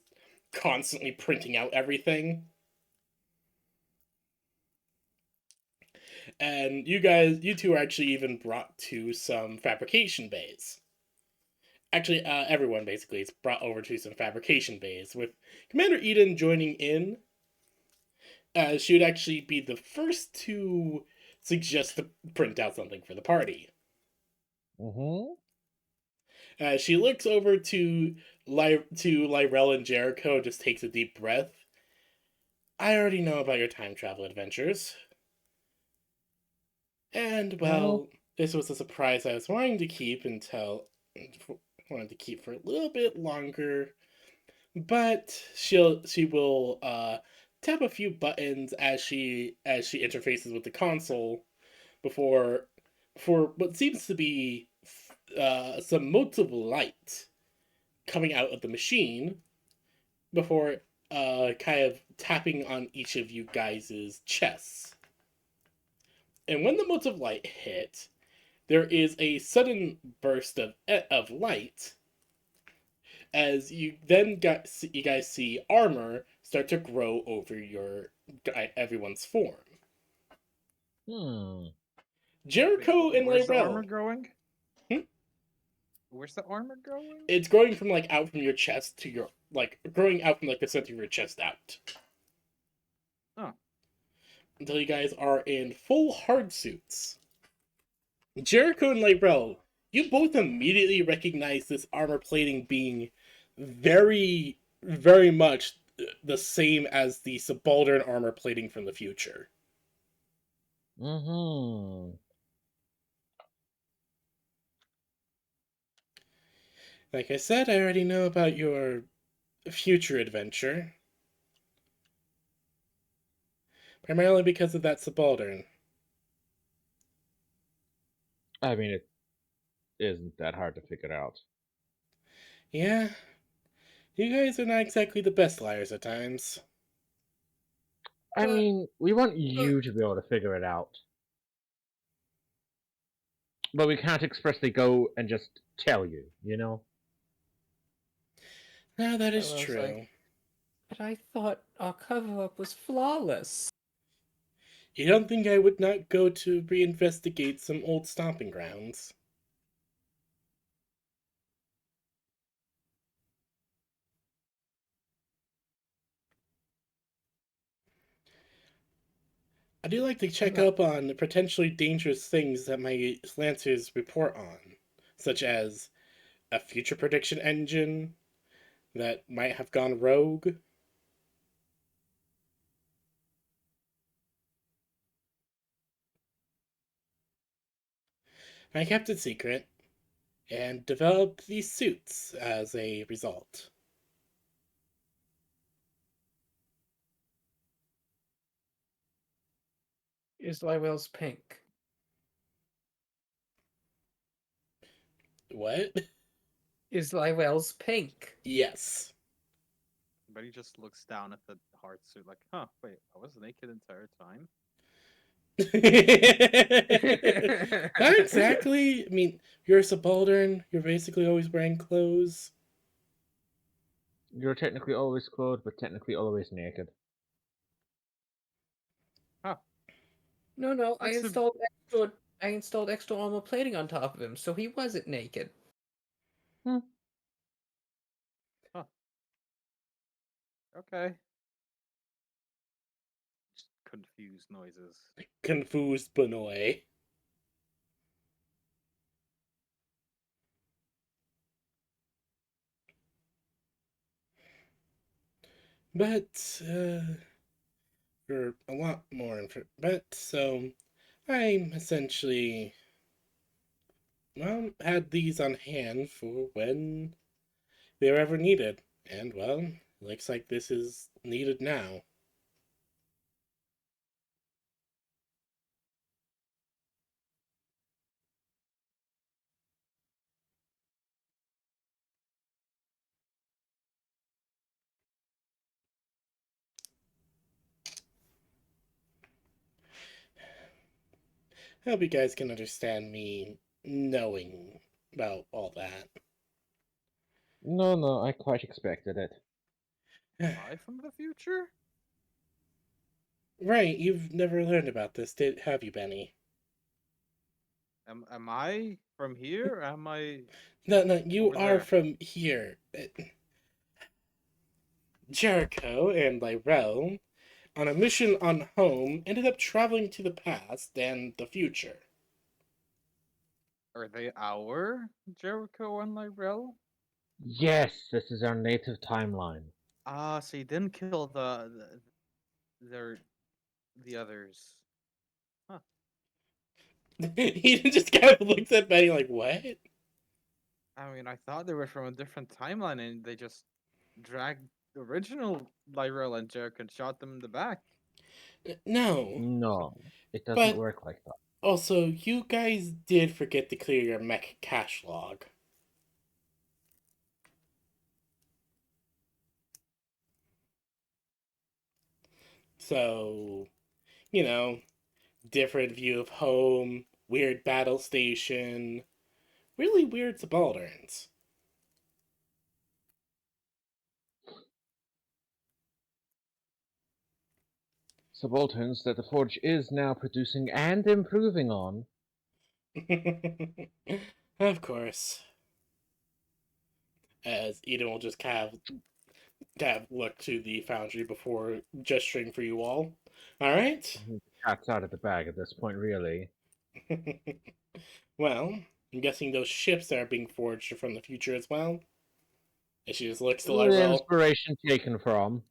constantly printing out everything. And you two are actually even brought to some fabrication bays. Actually, everyone basically is brought over to some fabrication bays with Commander Eden joining in. She would actually be the first to suggest to print out something for the party. Mm-hmm. She looks over to Lyrell and Jericho, just takes a deep breath. I already know about your time travel adventures. And well, this was a surprise I was wanting to keep for a little bit longer. But she will tap a few buttons as she interfaces with the console before for what seems to be some motes of light coming out of the machine before kind of tapping on each of you guys' chests. And when the motes of light hit, there is a sudden burst of light as you guys see armor start to grow over everyone's form. Hmm. Jericho and Where's the armor Lyrel, growing? Hmm? Where's the armor growing? it's growing from out from your chest to your growing out from the center of your chest out. Oh. Until you guys are in full hard suits. Jericho and Lyrel, you both immediately recognize this armor plating being very, very much the same as the subaltern armor plating from the future. Mm-hmm. Like I said, I already know about your future adventure. Primarily because of that subaltern. I mean, it isn't that hard to figure out. Yeah, you guys are not exactly the best liars at times. I mean, we want you to be able to figure it out. But we can't expressly go and just tell you, you know? No, that is I was true. like- But I thought our cover-up was flawless. You don't think I would not go to reinvestigate some old stomping grounds? I do like to check No. up on potentially dangerous things that my Lancers report on, such as a future prediction engine that might have gone rogue. I kept it secret and developed these suits as a result. Is Lyrel's pink? What? Is Lyrel's pink? Yes. But he just looks down at the hard suit like, huh, wait, I was naked the entire time? Not exactly. I mean, you're a subaltern. You're basically always wearing clothes. You're technically always clothed, but technically always naked. No, What's the- I installed extra armor plating on top of him, so he wasn't naked. Okay. Just confused noises. Confused Benoit. But, for a lot more info. But, so, I'm essentially, well, had these on hand for when they were ever needed. And, well, looks like this is needed now. I hope you guys can understand me knowing about all that. No, I quite expected it. I from the future? Right, you've never learned about this, have you, Benny? Am I from here? Am I No, you over are there? from here. Jericho and Lyrel, on a mission on home, ended up traveling to the past and the future. Are they our Jericho and Lyrel? Yes, this is our native timeline. Ah, so you didn't kill their the others. Huh. Eden just kind of looks at Betty like, what? I mean, I thought they were from a different timeline, and they just dragged the original Lyrel and Jericho and shot them in the back. No. No, it doesn't But work like that. also, you guys did forget to clear your mech cache log. So, you know, different view of home, weird battle station, really weird subalterns. Subalterns that the Forge is now producing and improving on. Of course. As Eden will just kind of look to the foundry before gesturing for you all. Alright? Cat's out of the bag at this point, really. Well, I'm guessing those ships that are being forged are from the future as well. And she just looks to The Lyrel. inspiration taken from.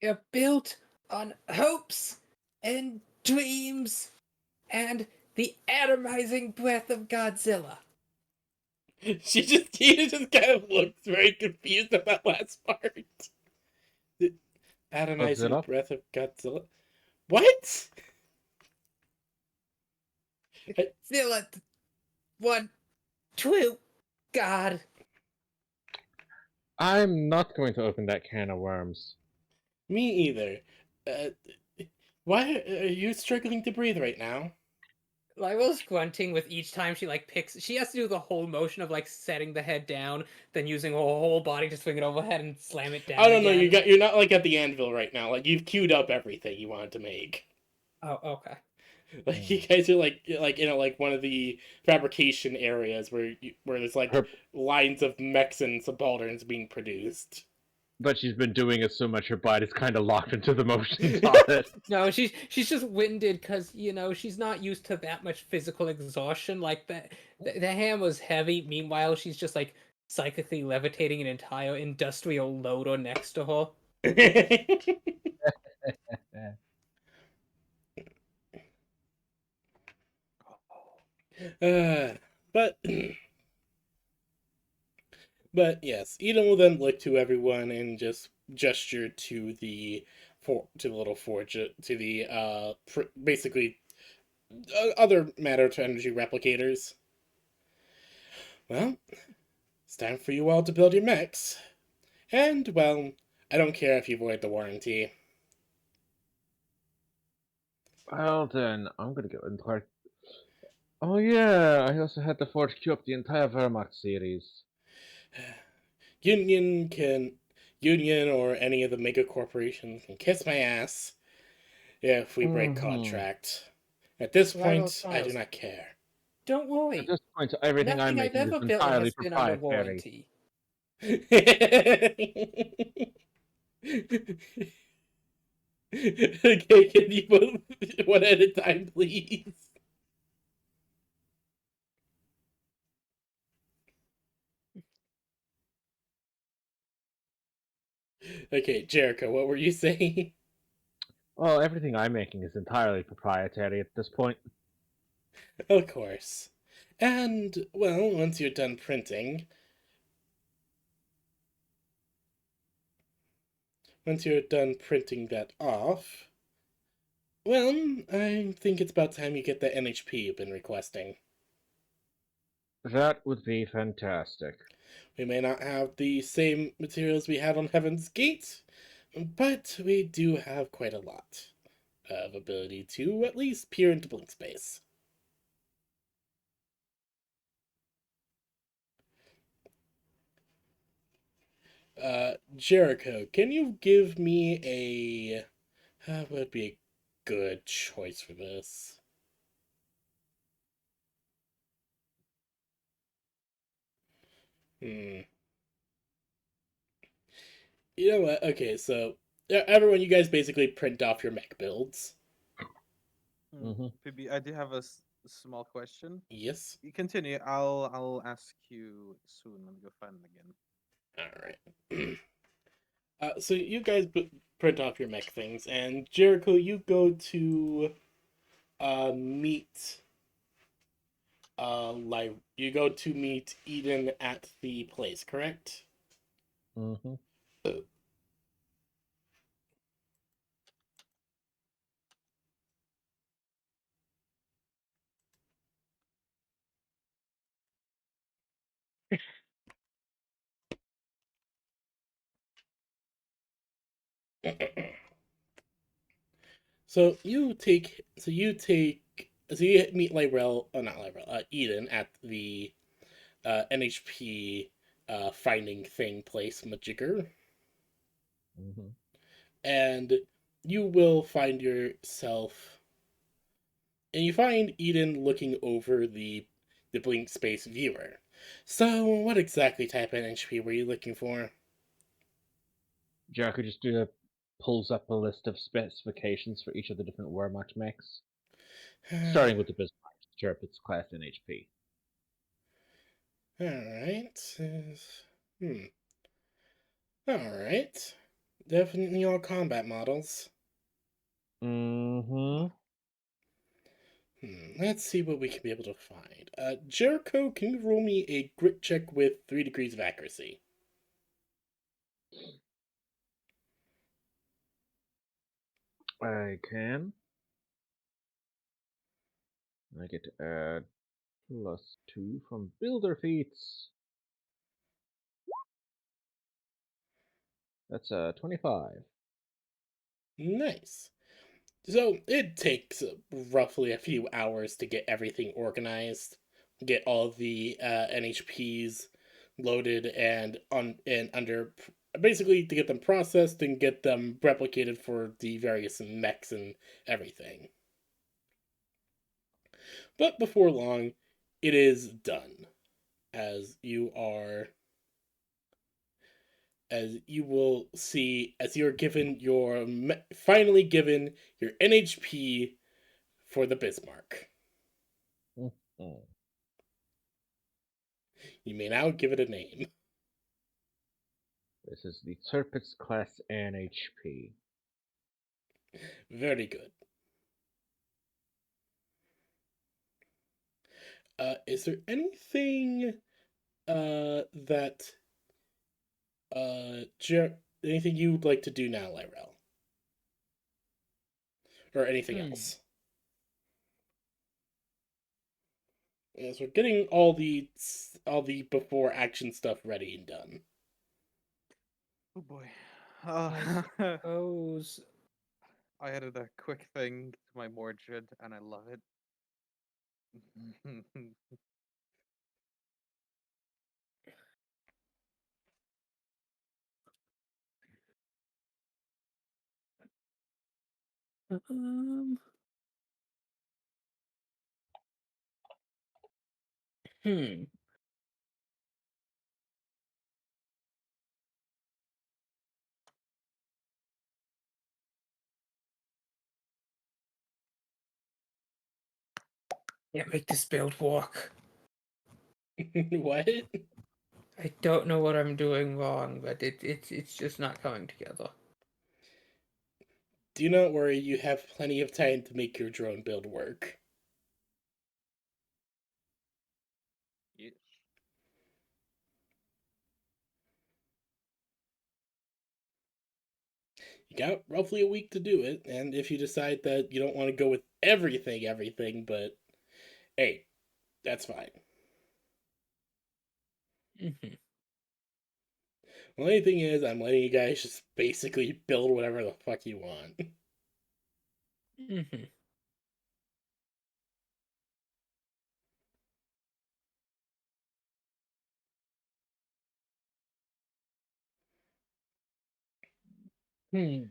You're built on hopes and dreams and the atomizing breath of Godzilla. Tina just kind of looks very confused at that last part. The atomizing Godzilla? breath of Godzilla. What? Zilla, one true God. I'm not going to open that can of worms. Me either. Uh, why are you struggling to breathe right now? Lyrel's grunting with each time she picks. She has to do the whole motion of setting the head down, then using her whole body to swing it overhead and slam it down. I don't know. again. You're not like at the anvil right now. Like you've queued up everything you wanted to make. Oh, okay. Like you guys are like one of the fabrication areas where there's Her- lines of mechs and subalterns being produced. But she's been doing it so much her body's kind of locked into the motions of it. No, she's just winded because she's not used to that much physical exhaustion. Like the hammer's heavy. Meanwhile, she's just psychically levitating an entire industrial loader next to her. But but yes, Eden will then look to everyone and just gesture to the little forge to the basically other matter to energy replicators. Well, it's time for you all to build your mechs. And, well, I don't care if you void the warranty. Well then, I'm gonna go and part. Oh yeah, I also had the Forge queue up the entire Wehrmacht series. Union or any of the mega corporations can kiss my ass if we break contract. At this Rival point, I do styles. not care. Don't worry. At this point, everything I'm Nothing I've making ever is built entirely has been under proprietary. warranty. Okay, can you both one at a time, please? Okay, Jericho, what were you saying? Well, everything I'm making is entirely proprietary at this point. Of course. And, well, once you're done printing, that off, well, I think it's about time you get the NHP you've been requesting. That would be fantastic. We may not have the same materials we had on Heaven's Gate, but we do have quite a lot of ability to at least peer into blink space. Jericho, can you give me a... what would be a good choice for this? You know what? Okay, so everyone, you guys basically print off your mech builds. PB, I do have a small question. Yes. You continue. I'll ask you soon. Let me go find it again. All right. So you guys print off your mech things, and Jericho, you go to meet you go to meet Eden at the place, correct? Mm-hmm. So you meet Lyrel, not Lyrel, Eden at the NHP finding thing place, Majigger, Mm-hmm. and you will find yourself, and you find Eden looking over the Blink Space viewer. So, what exactly type of NHP were you looking for? Jericho just pulls up a list of specifications for each of the different Wehrmacht mechs, starting with the Bismarck, Tirpitz class NHP. All right. Hmm. All right. Definitely all combat models. Mm-hmm. Let's see what we can be able to find. Jericho, can you roll me a grit check with 3 degrees of accuracy? I can. I get to add +2 from builder feats. That's 25. Nice. So it takes roughly a few hours to get everything organized, get all the NHPs loaded and on and under, basically to get them processed and get them replicated for the various mechs and everything. But before long, it is done, as you are as you will see as you're given your finally given your NHP for the Bismarck. Mm-hmm. You may now give it a name. This is the Tirpitz class NHP. Very good. Is there anything that anything you'd like to do now, Lyrel? Or anything Hmm. else? As we're getting all the before action stuff ready and done. Oh boy. I suppose. I added a quick thing to my Mordred, and I love it. Um. Hmm. Can't make this build work. What? I don't know what I'm doing wrong, but it's just not coming together. Do not worry, you have plenty of time to make your drone build work. Yes. You got roughly a week to do it, and if you decide that you don't want to go with everything, but hey, that's fine. Mm-hmm. The only thing is, I'm letting you guys just basically build whatever the fuck you want. Mm-hmm. Hmm.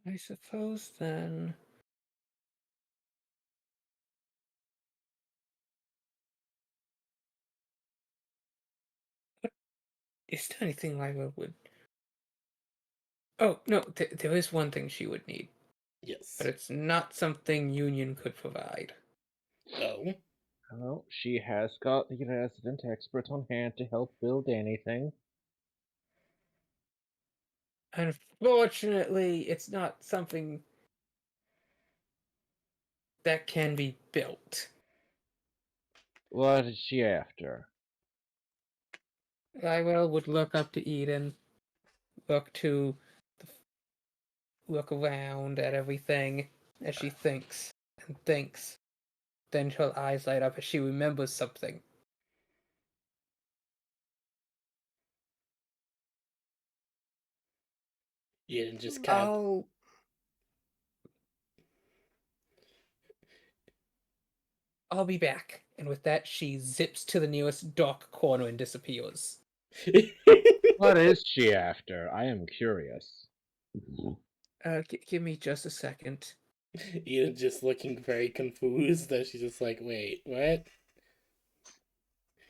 I suppose then. Is there anything Lyra would? Oh no, there is one thing she would need, Yes. but it's not something Union could provide. Oh. Well, she has got the resident expert on hand to help build anything. Unfortunately, it's not something that can be built. What is she after? Lyra would look up to Eden, look to look around at everything as she thinks and thinks. Then her eyes light up as she remembers something. Oh. Yeah, and just kind of. Oh, I'll be back. And with that, she zips to the nearest dark corner and disappears. What is she after? I am curious. Give me just a second. Eden just looking very confused. That she's just like, wait, what?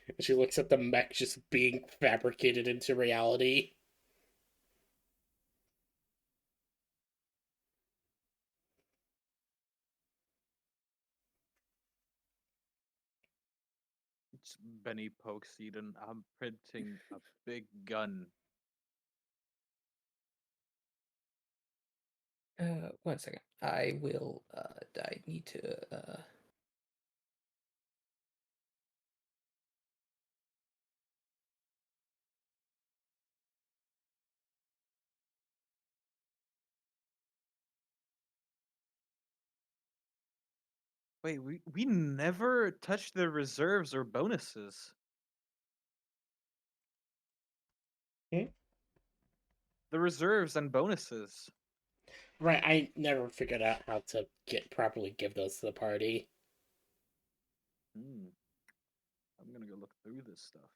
And she looks at the mech just being fabricated into reality. Benny pokes Eden. I'm printing a big gun. One second. I will, I need to, Wait, we never touched the reserves or bonuses. Hmm? The reserves and bonuses. Right, I never figured out how to properly give those to the party. I'm gonna go look through this stuff.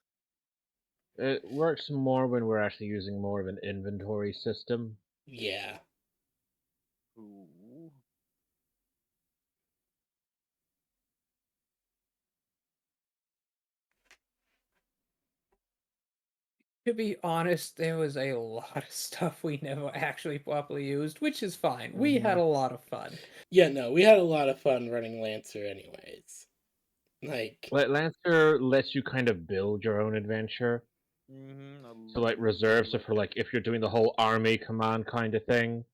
It works more when we're actually using more of an inventory system. Yeah. Ooh. to be honest, there was a lot of stuff we never actually properly used, which is fine. We had a lot of fun. Yeah, no, we had a lot of fun running Lancer anyways. Like, Lancer lets you kind of build your own adventure. So like reserves are for like if you're doing the whole army command kind of thing.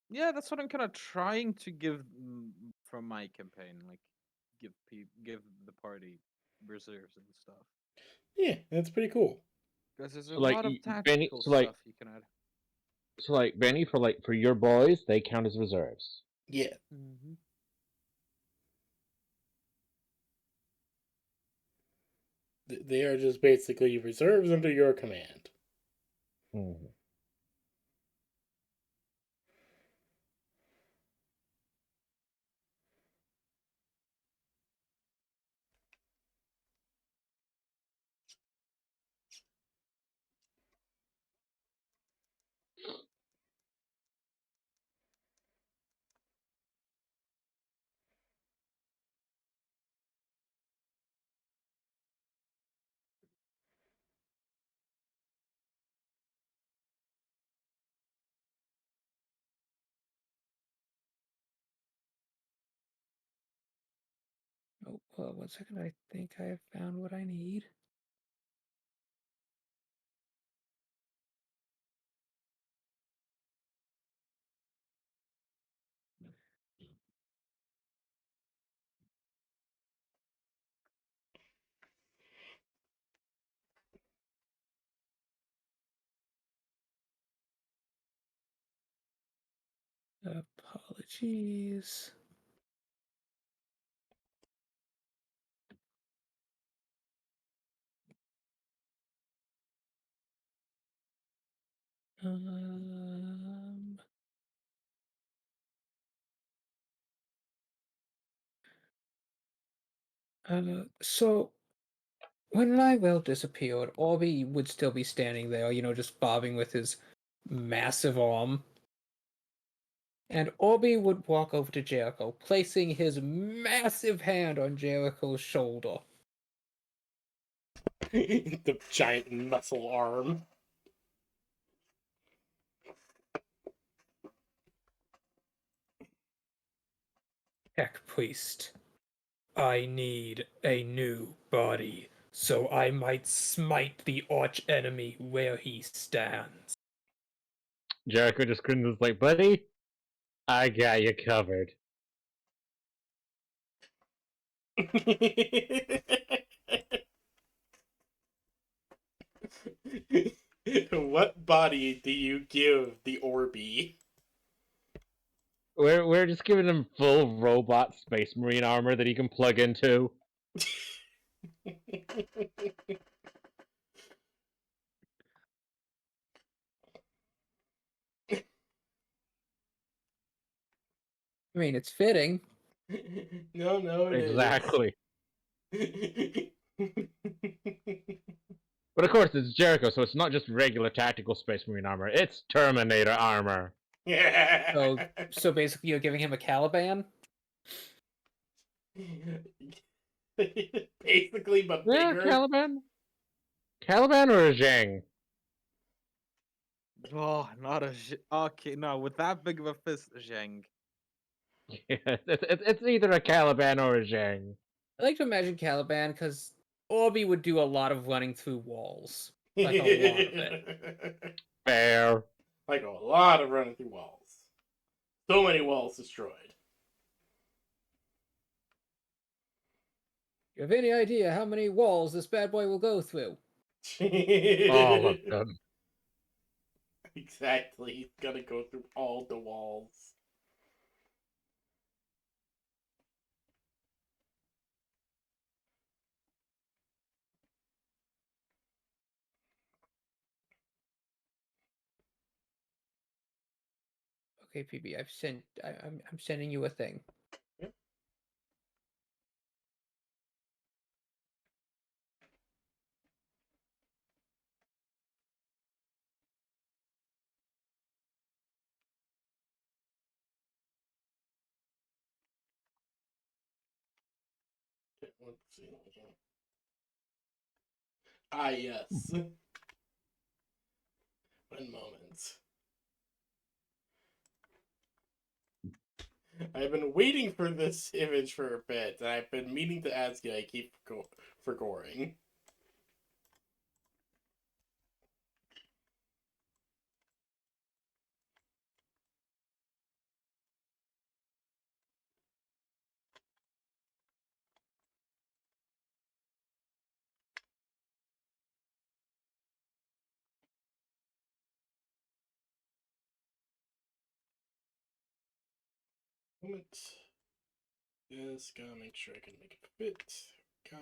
Yeah, that's what I'm kind of trying to give from my campaign. Like, give the party reserves and stuff. yeah, that's pretty cool. Because there's a So like lot of Benny, tactical so like stuff you can add. so like Benny for your boys, they count as reserves. Yeah. They are just basically reserves under your command. Mm-hmm. Oh, 1 second. I think I have found what I need. Apologies. Um, so when Lywell disappeared, Orby would still be standing there, just bobbing with his massive arm. And Orby would walk over to Jericho, placing his massive hand on Jericho's shoulder. The giant muscle arm. Tech Priest, I need a new body, so I might smite the arch enemy where he stands. Jericho just grins and is like, buddy, I got you covered. What body do you give the Orby? We're just giving him full robot space marine armor that he can plug into. I mean, it's fitting. No, it Exactly. isn't. But of course, it's Jericho, so it's not just regular tactical space marine armor. It's Terminator armor. So basically, you're giving him a Caliban. Basically, but Yeah, bigger. Caliban? Caliban or a Zhang? Oh, not a okay. No, with that big of a fist, Zheng. Yeah, it's either a Caliban or a Zhang. I like to imagine Caliban because Orby would do a lot of running through walls. Like a lot of it. Fair. Like a lot of running through walls. So many walls destroyed. You have any idea how many walls this bad boy will go through? All of them. Exactly. He's gonna go through all the walls. Okay, PB, I'm sending you a thing. Yep. Okay, let's see. Ah, yes. One moment. I've been waiting for this image for a bit, and I've been meaning to ask you. I keep forgoing. Moment. Just gotta make sure I can make it fit. Go.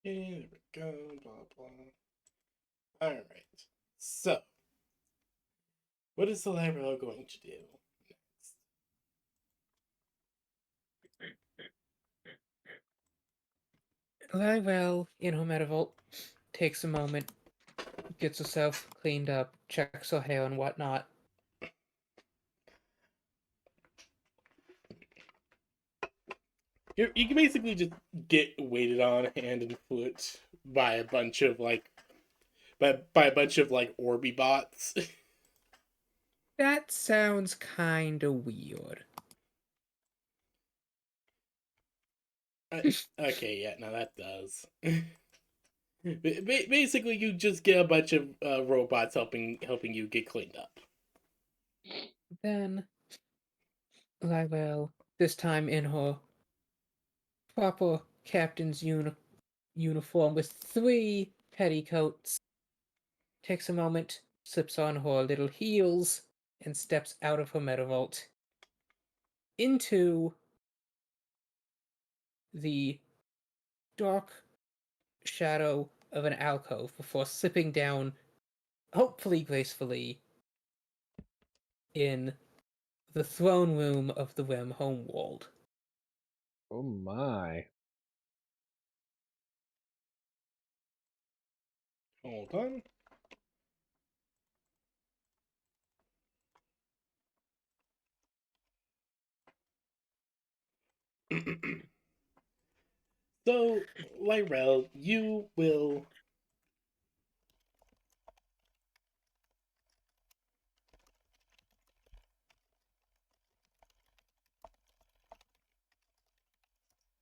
Okay, there we go. Blah blah. All right. So, what is the library going to do next? Well, Medivault takes a moment, gets herself cleaned up, checks her hair and whatnot. You can basically just get waited on hand and foot by a bunch of by a bunch of Orby bots. That sounds kinda weird. Okay, yeah, no, that does. Basically, you just get a bunch of robots helping you get cleaned up. Then Lyrel, this time in her proper captain's uniform with 3 petticoats, takes a moment, slips on her little heels, and steps out of her metavault into the dark shadow of an alcove before slipping down, hopefully gracefully, in the throne room of the Rem homeworld. Oh my. Hold on. So, Lyrel, you will.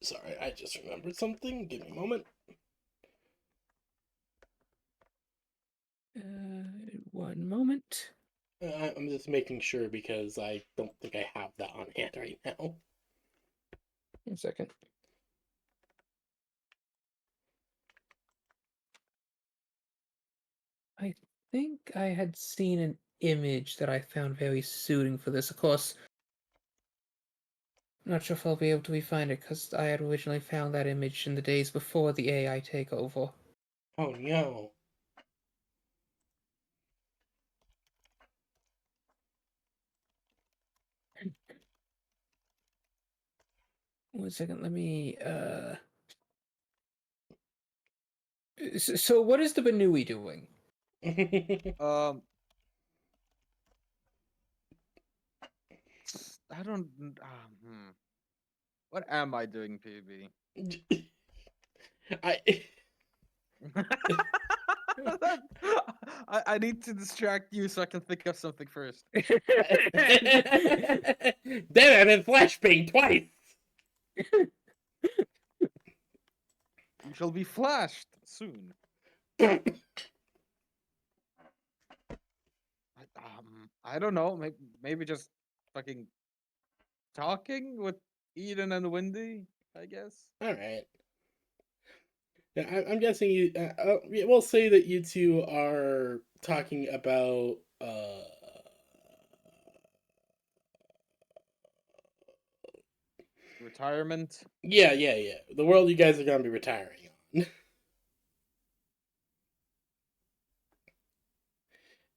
Sorry, I just remembered something. Give me a moment. One moment. I'm just making sure because I don't think I have that on hand right now. One second. I think I had seen an image that I found very suiting for this. Of course, I'm not sure if I'll be able to refind it because I had originally found that image in the days before the AI takeover. Oh no. One second, let me so what is the Benui doing? Um, I don't. What am I doing, PB? I I need to distract you so I can think of something first. Damn it, I'm in flashbang twice. You shall be flashed soon. I don't know. Maybe just fucking talking with Eden and Wendy. I guess. All right. Yeah, I'm guessing you. We'll say that you two are talking about. Retirement. Yeah. The world you guys are gonna be retiring on.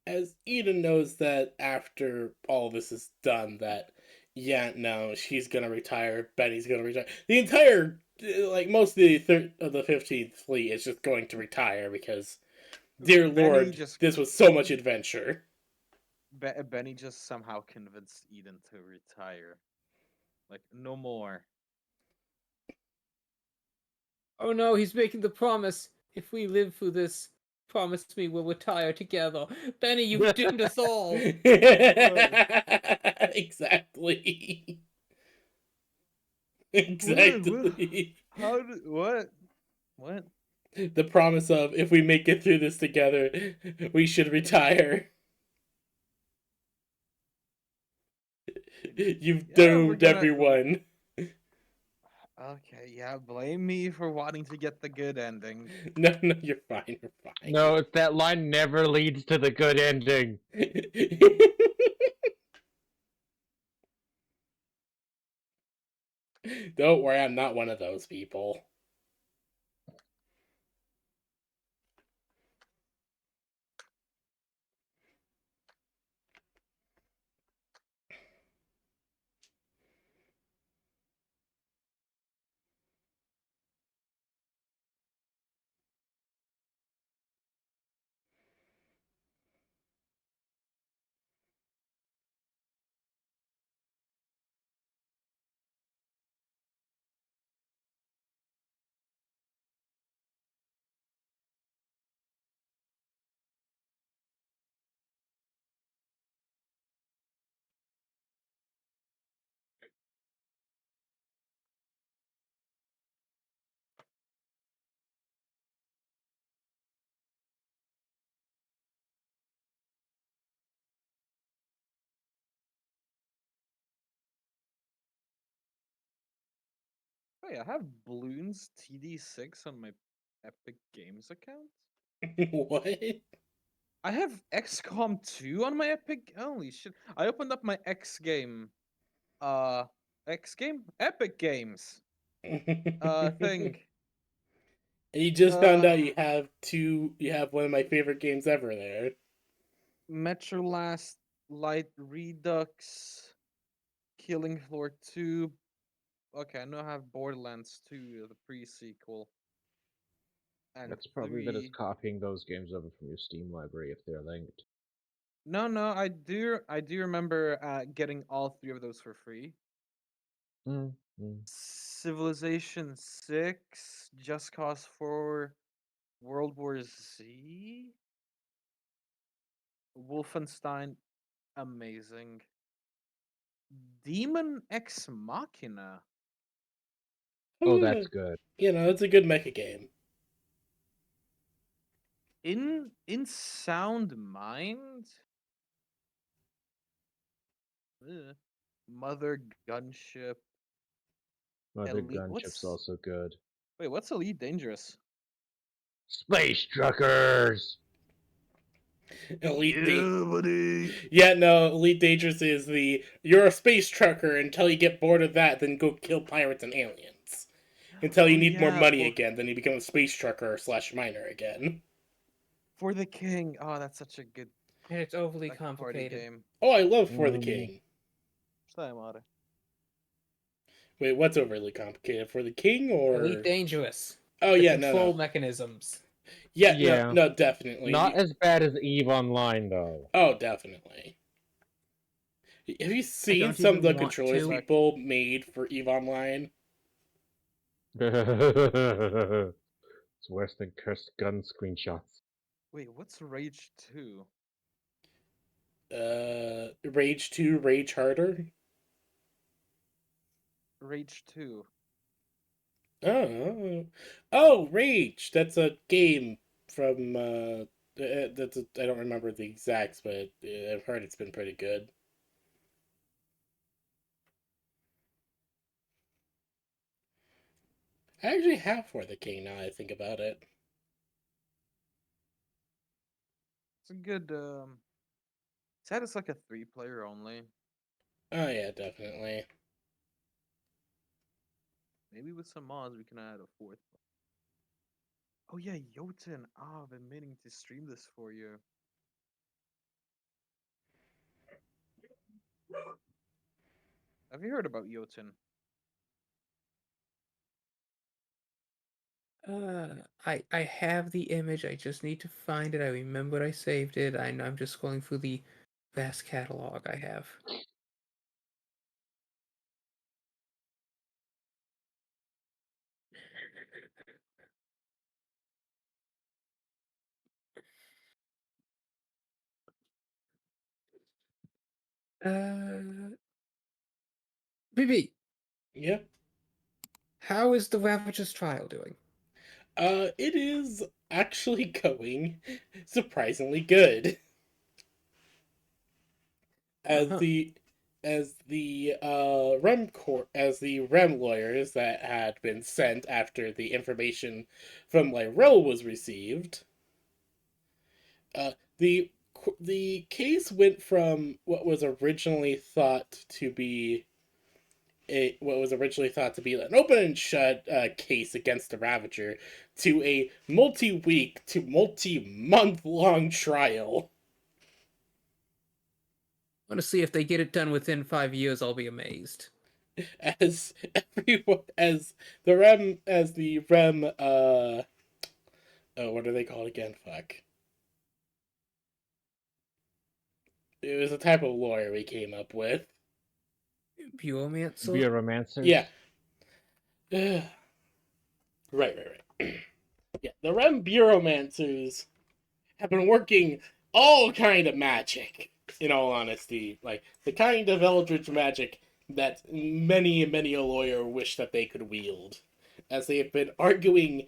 As Eden knows that after all this is done, that yeah, no, she's gonna retire. Benny's gonna retire. The entire, like most of the 15th fleet is just going to retire because, dear Benny lord, just this was so much adventure. Benny just somehow convinced Eden to retire. Like no more. Oh no, he's making the promise. If we live through this, promise me we'll retire together. Benny, you've doomed us all. Exactly. Exactly. How did what? What? The promise of if we make it through this together, we should retire. You've Yeah, we're doomed gonna. everyone. Okay, yeah, blame me for wanting to get the good ending. No, you're fine. You're fine. No, it's that line never leads to the good ending. Don't worry, I'm not one of those people. Wait, I have Bloons TD6 on my Epic Games account? What? I have XCOM 2 on my Epic. Holy shit! I opened up my X game. X game? Epic Games. Thing. And you just found Uh, out you have one of my favorite games ever there. Metro Last Light Redux, Killing Floor 2. Okay, I know I have Borderlands 2, the pre-sequel. And That's probably that is 3. copying those games over from your Steam library if they're linked. No, I do remember getting all 3 of those for free. Mm, mm. Civilization 6, Just Cause 4, World War Z, Wolfenstein, amazing. Demon Ex Machina. Oh, that's good. You know, it's a good mecha game. In Sound Mind. Ugh. Mother Gunship. Mother Elite. Gunship's What's also good. wait? What's Elite Dangerous? Space Truckers! Elite buddy. Yeah, no, Elite Dangerous is you're a space trucker until you get bored of that, then go kill pirates and aliens. Until you Oh, need more yeah, money again, then you become a space trucker / miner again. For the King. Oh, that's such a good And it's overly like, party complicated. game. Oh, I love For the Mm. King. Stai male. Wait, what's overly complicated? For the King or Elite Dangerous. Oh The yeah, control no. mechanisms. Yeah, Yeah. no, definitely. Not as bad as EVE Online, though. Oh, definitely. Have you seen don't some of the even want controllers to. people made for EVE Online? It's worse than cursed gun screenshots. Wait, what's Rage 2? Rage 2, Rage Harder? Rage 2. Oh, Rage! That's a game from, I don't remember the exacts, but I've heard it's been pretty good. I actually have For the King now I think about it. It's a good sad it's like a 3-player only. Oh yeah, definitely. Maybe with some mods we can add a 4th. Oh yeah, Jotun. Oh, I've been meaning to stream this for you. Have you heard about Jotun? I have the image. I just need to find it. I remember I saved it. I'm just going through the vast catalog I have. BB, Yeah. how is the Ravager's trial doing? It is actually going surprisingly good. As Uh-huh. the REM lawyers that had been sent after the information from Lyro was received, uh, the the case went from what was originally thought to be an open and shut case against the Ravager to a multi-week to multi-month long trial. I want to see if they get it done within 5 years. I'll be amazed. As everyone as the REM oh, what are they called again? Fuck. It was a type of lawyer we came up with. Buromancer? Buromancers? Yeah. Right. Yeah, the REM Buromancers have been working all kind of magic, in all honesty. Like, the kind of eldritch magic that many a lawyer wish that they could wield. As they have been arguing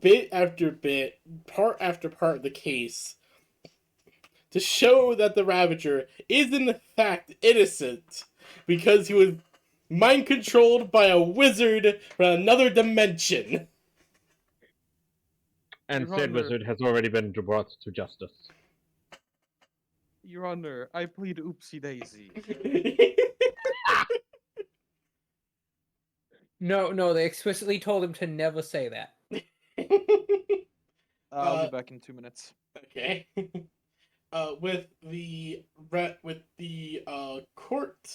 bit after bit, part after part of the case, to show that the Ravager is in fact innocent, because he was mind controlled by a wizard from another dimension. And Your said Honor. wizard has already been brought to justice. Your Honor, I plead oopsie daisy. No, they explicitly told him to never say that. I'll be back in 2 minutes. Okay. With the court,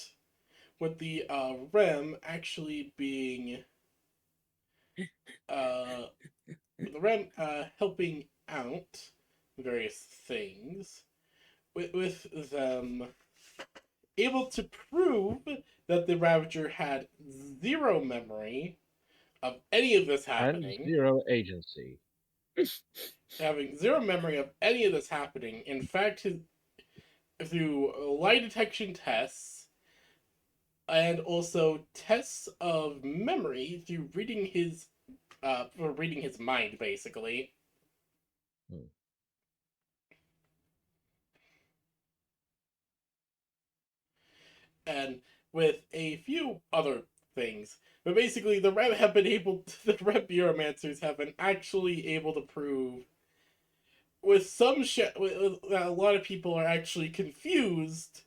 with the REM actually being the REM helping out various things, with them able to prove that the Ravager had zero memory of any of this And happening. 0 agency. Having zero memory of any of this happening. In fact, through lie detection tests and also tests of memory through reading his for reading his mind, basically. And with a few other things. But basically, the Rem have been able the Rem Bureaumancers have been actually able to prove with some a lot of people are actually confused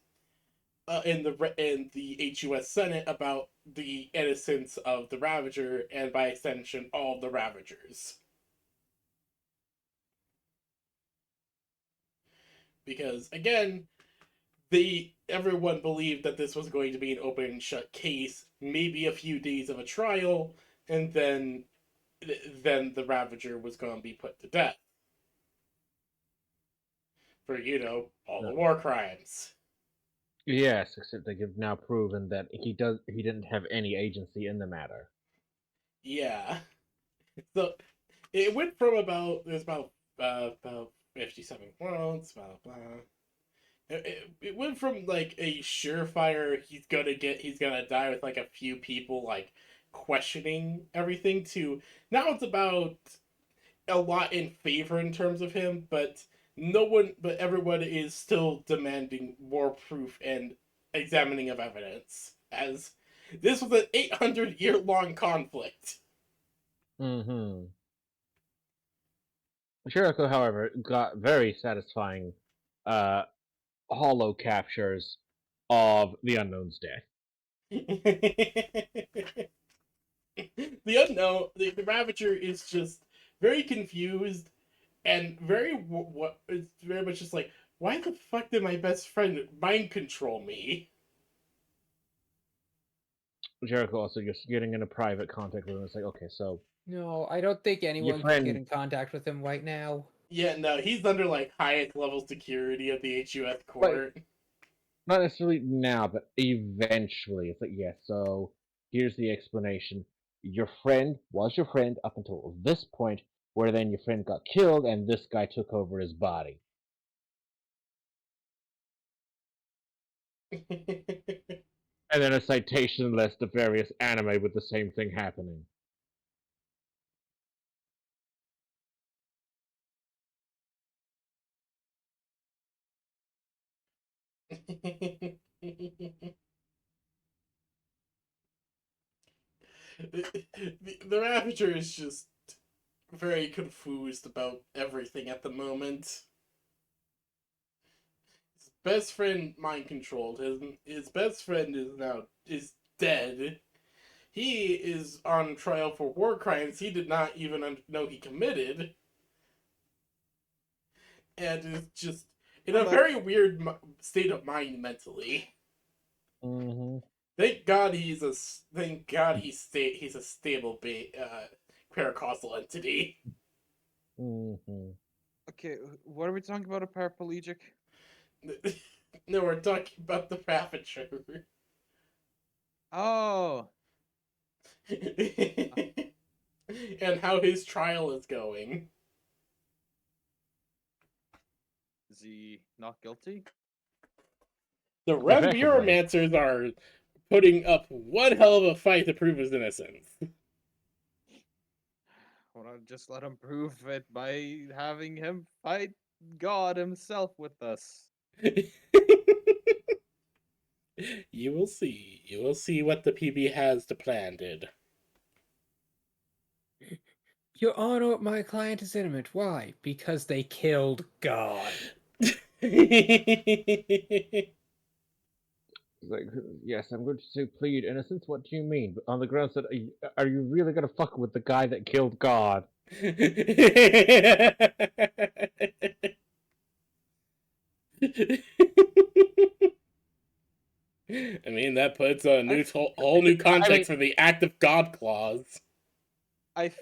in the HUS Senate about the innocence of the Ravager and by extension all the Ravagers. Because again, everyone believed that this was going to be an open and shut case, maybe a few days of a trial, and then the Ravager was going to be put to death for all the war crimes. Yes, except they have now proven that he didn't have any agency in the matter. Yeah. So it went from there's about 57 worlds, blah blah. It went from like a surefire he's gonna die with like a few people like questioning everything to now it's about a lot in favor in terms of him, but everyone is still demanding more proof and examining of evidence as this was an 800-year-long conflict. Mm-hmm. Jericho, however, got very satisfying holo captures of the Unknown's death. The Ravager is just very confused and it's very much just like, why the fuck did my best friend mind control me? Jericho also just getting in a private contact with him. It's like, okay, so No, I don't think anyone can friend- get in contact with him right now. Yeah, no, he's under like highest level security at the HUS court. not necessarily now, but eventually. It's like, yes, so here's the explanation. Your friend was your friend up until this point, where then your friend got killed and this guy took over his body. And then a citation list of various anime with the same thing happening. The Ravager is just very confused about everything at the moment. His best friend mind controlled. His best friend is dead. He is on trial for war crimes he did not even know he committed, and is just in a very weird state of mind mentally. Mm-hmm. Thank God he's a stable paracausal entity. Mm-hmm. Okay, what are we talking about? A paraplegic? No, we're talking about the Ravager. Oh, And how his trial is going. is he not guilty? The Rem Effectively. Bureaumancers are putting up one hell of a fight to prove his innocence. Well, I'll just let him prove it by having him fight God himself with us. You will see. You will see what the PB has to planted. Your Honor, my client is innocent. Why? Because they killed God. Like, yes, I'm going to plead innocence. What do you mean? But on the grounds that are you really gonna fuck with the guy that killed God? I mean, that puts a new whole new context for the act of God clause.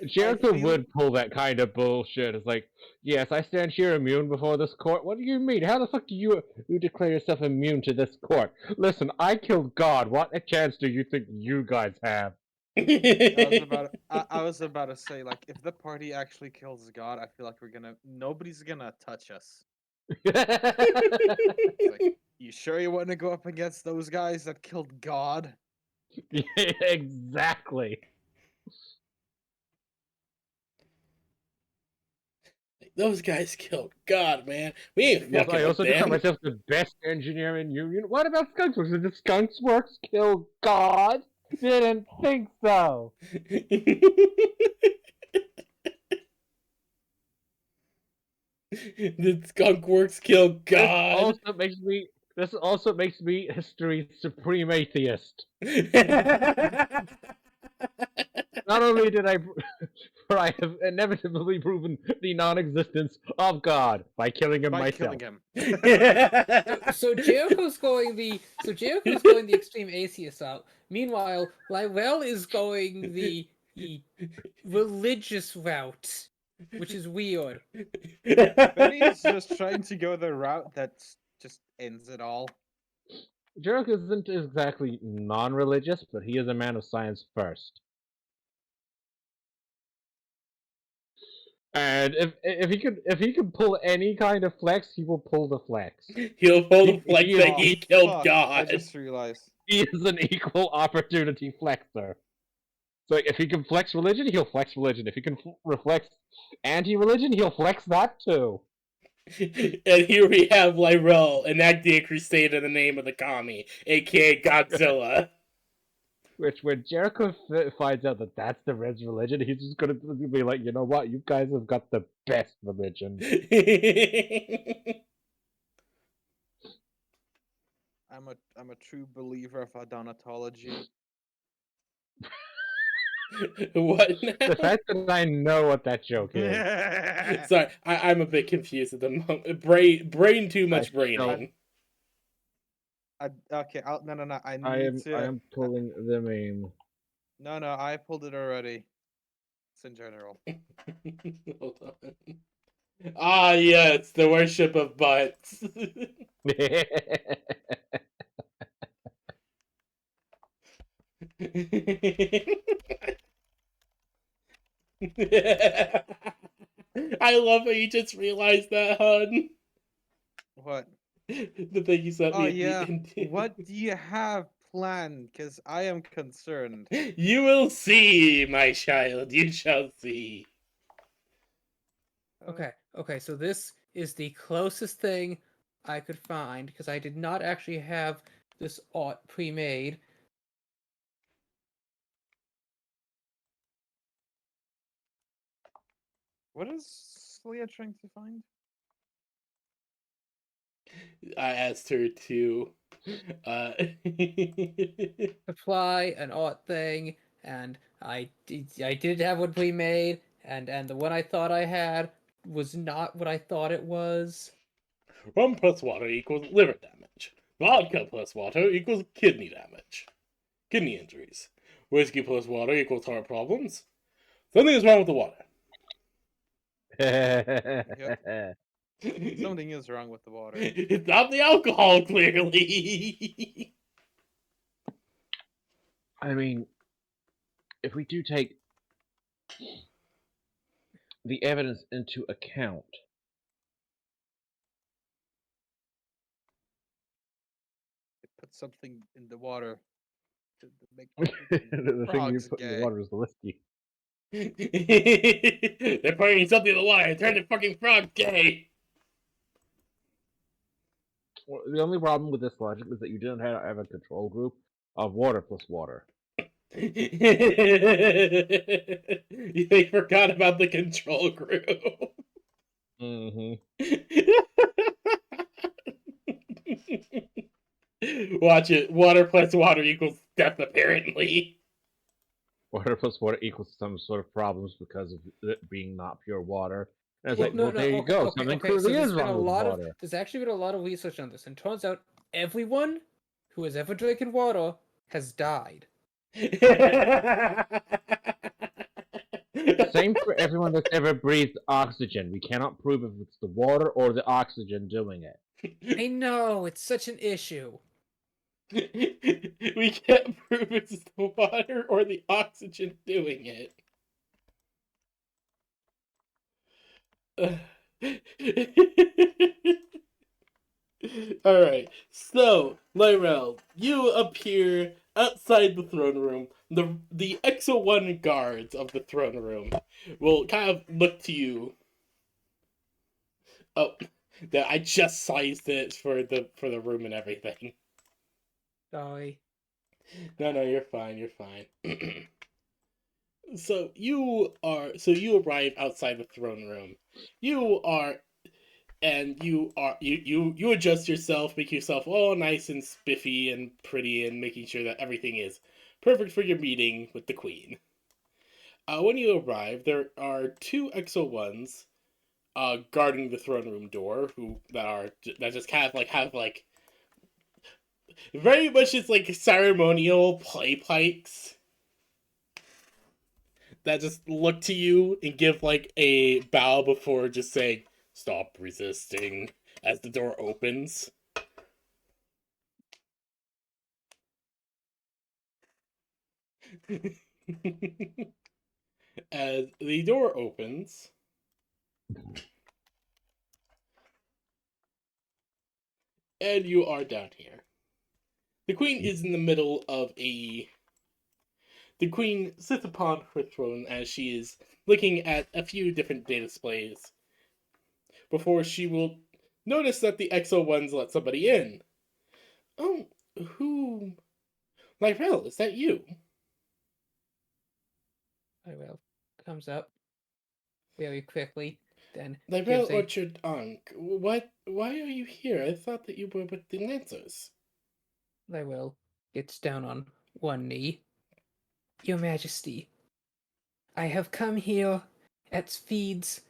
Jericho feel- would pull that kind of bullshit. It's like, yes, I stand here immune before this court. What do you mean? How the fuck do you declare yourself immune to this court? Listen, I killed God. What a chance do you think you guys have? I was about to say, like, if the party actually kills God, I feel like nobody's gonna touch us. It's like, you sure you want to go up against those guys that killed God? Yeah, exactly. Those guys killed God, man. We ain't Yes, fucking I with also declare them. myself the best engineer in Union. What about Skunksworks? Did the Skunksworks kill God? Didn't think so. Did Skunkworks kill God? This also makes me history's supreme atheist. Not only did I have inevitably proven the non-existence of God by killing him By myself. killing him. So Jericho's going the extreme atheist route. Meanwhile, Lyrell is going the religious route, which is weird. Benny's just trying to go the route that just ends it all. Jericho isn't exactly non-religious, but he is a man of science first. And if he could pull any kind of flex, he will pull the flex. He'll pull the flex He- that he killed fuck, God. I just realized. He is an equal opportunity flexer. So if he can flex religion, he'll flex religion. If he can flex anti-religion, he'll flex that too. And here we have Lyrell enacting a crusade in the name of the kami, aka Godzilla. Which, when Jericho finds out that that's the Red's religion, he's just gonna be like, you know what? You guys have got the best religion. I'm a true believer of Adonatology. What now? The fact that I know what that joke is. Sorry, I'm a bit confused at the moment. Brain too much braining. Okay, no. I I need to. am pulling the meme. No, I pulled it already. It's in general. Hold on. Ah, yes, the worship of butts. I love how you just realized that, hun. What? The thing you sent Oh me at yeah. the end. What do you have planned? Because I am concerned. You will see, my child. You shall see. Okay, so this is the closest thing I could find because I did not actually have this art pre-made. What is Leah trying to find? I asked her to Apply an art thing, and I did have one pre-made, and the one I thought I had was not what I thought it was. rum plus water equals liver damage. Vodka plus water equals kidney damage. Kidney injuries. Whiskey plus water equals heart problems. Something is wrong with the water. Something is wrong with the water. It's not the alcohol, clearly. I mean, if we do take the evidence into account, They put something in the water to make the thing you frogs put in gay. the water is the whiskey. They're putting something in the water. Turn the fucking frog gay. Well, the only problem with this logic is that you didn't have a control group, of water plus water. They forgot about the control group. Mm-hmm. Watch it. Water plus water equals death, apparently. Water plus water equals some sort of problems because of it being not pure water. And it's Well, like, well, there you okay, go. okay, Something okay. So clearly there's is been a wrong with lot of water. there's actually been a lot of research on this, and turns out everyone who has ever drinking water has died. Same for everyone that's ever breathed oxygen. We cannot prove if it's the water or the oxygen doing it. I know it's such an issue. We can't prove it's the water or the oxygen doing it. Alright, so, Lyrel, you appear outside the throne room. The Exo 1 guards of the throne room will kind of look to you. Oh, I just sized it for the room and everything. Sorry. No, you're fine, you're fine. So you arrive outside the throne room. You adjust yourself, make yourself all nice and spiffy and pretty, and making sure that everything is perfect for your meeting with the queen. When you arrive, there are two Exo ones guarding the throne room door, that just kind of like have like very much just like ceremonial play pikes that just look to you and give like a bow before just saying stop resisting as the door opens. As the door opens, and you are down here. The queen is in the middle of a. The queen sits upon her throne as she is looking at a few different data displays before she will notice that the Exo ones let somebody in. Oh, who? Lyrel, is that you? Lyrel comes up very quickly, then Lyrel gives a Orchard Ankh, what? Why are you here? I thought that you were with the Lancers. Lyrel gets down on one knee. Your Majesty, I have come here at speeds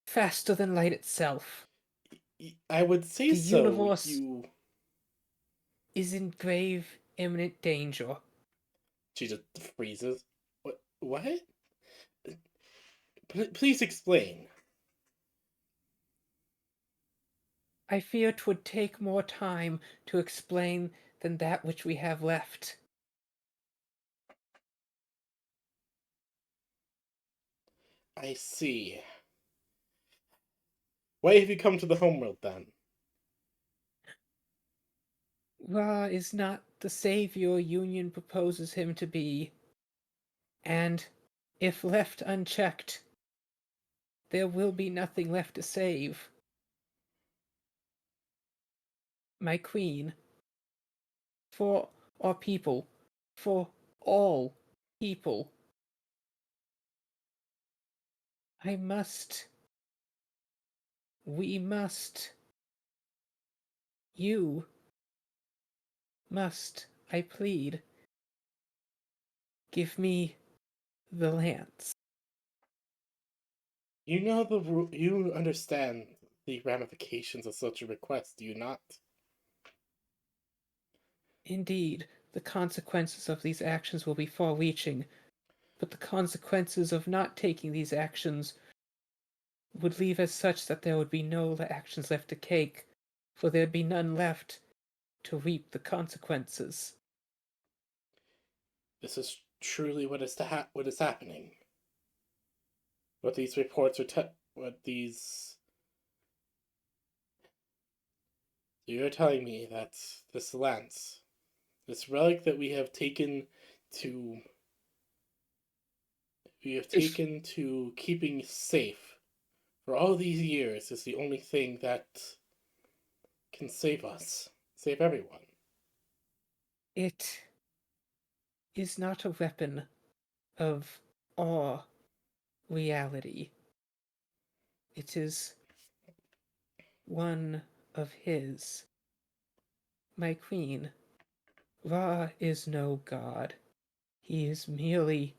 faster than light itself. I would say The so. universe You. is in grave, imminent danger. She just freezes. What? What? Please explain. I fear 'twould take more time to explain than that which we have left. I see. Why have you come to the homeworld then? Ra is not the savior Union proposes him to be, and if left unchecked, there will be nothing left to save. My queen, for our people, for all people, we must, you must, I plead, give me the lance. You know you understand the ramifications of such a request, do you not? Indeed, the consequences of these actions will be far-reaching, but the consequences of not taking these actions would leave as such that there would be no actions left to take, for there'd be none left to reap the consequences. This is truly what is happening. What these reports are what these you're telling me that this lance, this relic that to we have taken to keeping safe for all these years is the only thing that can save us, save everyone. It is not a weapon of our reality. It is one of his. My queen, Ra is no god. He is merely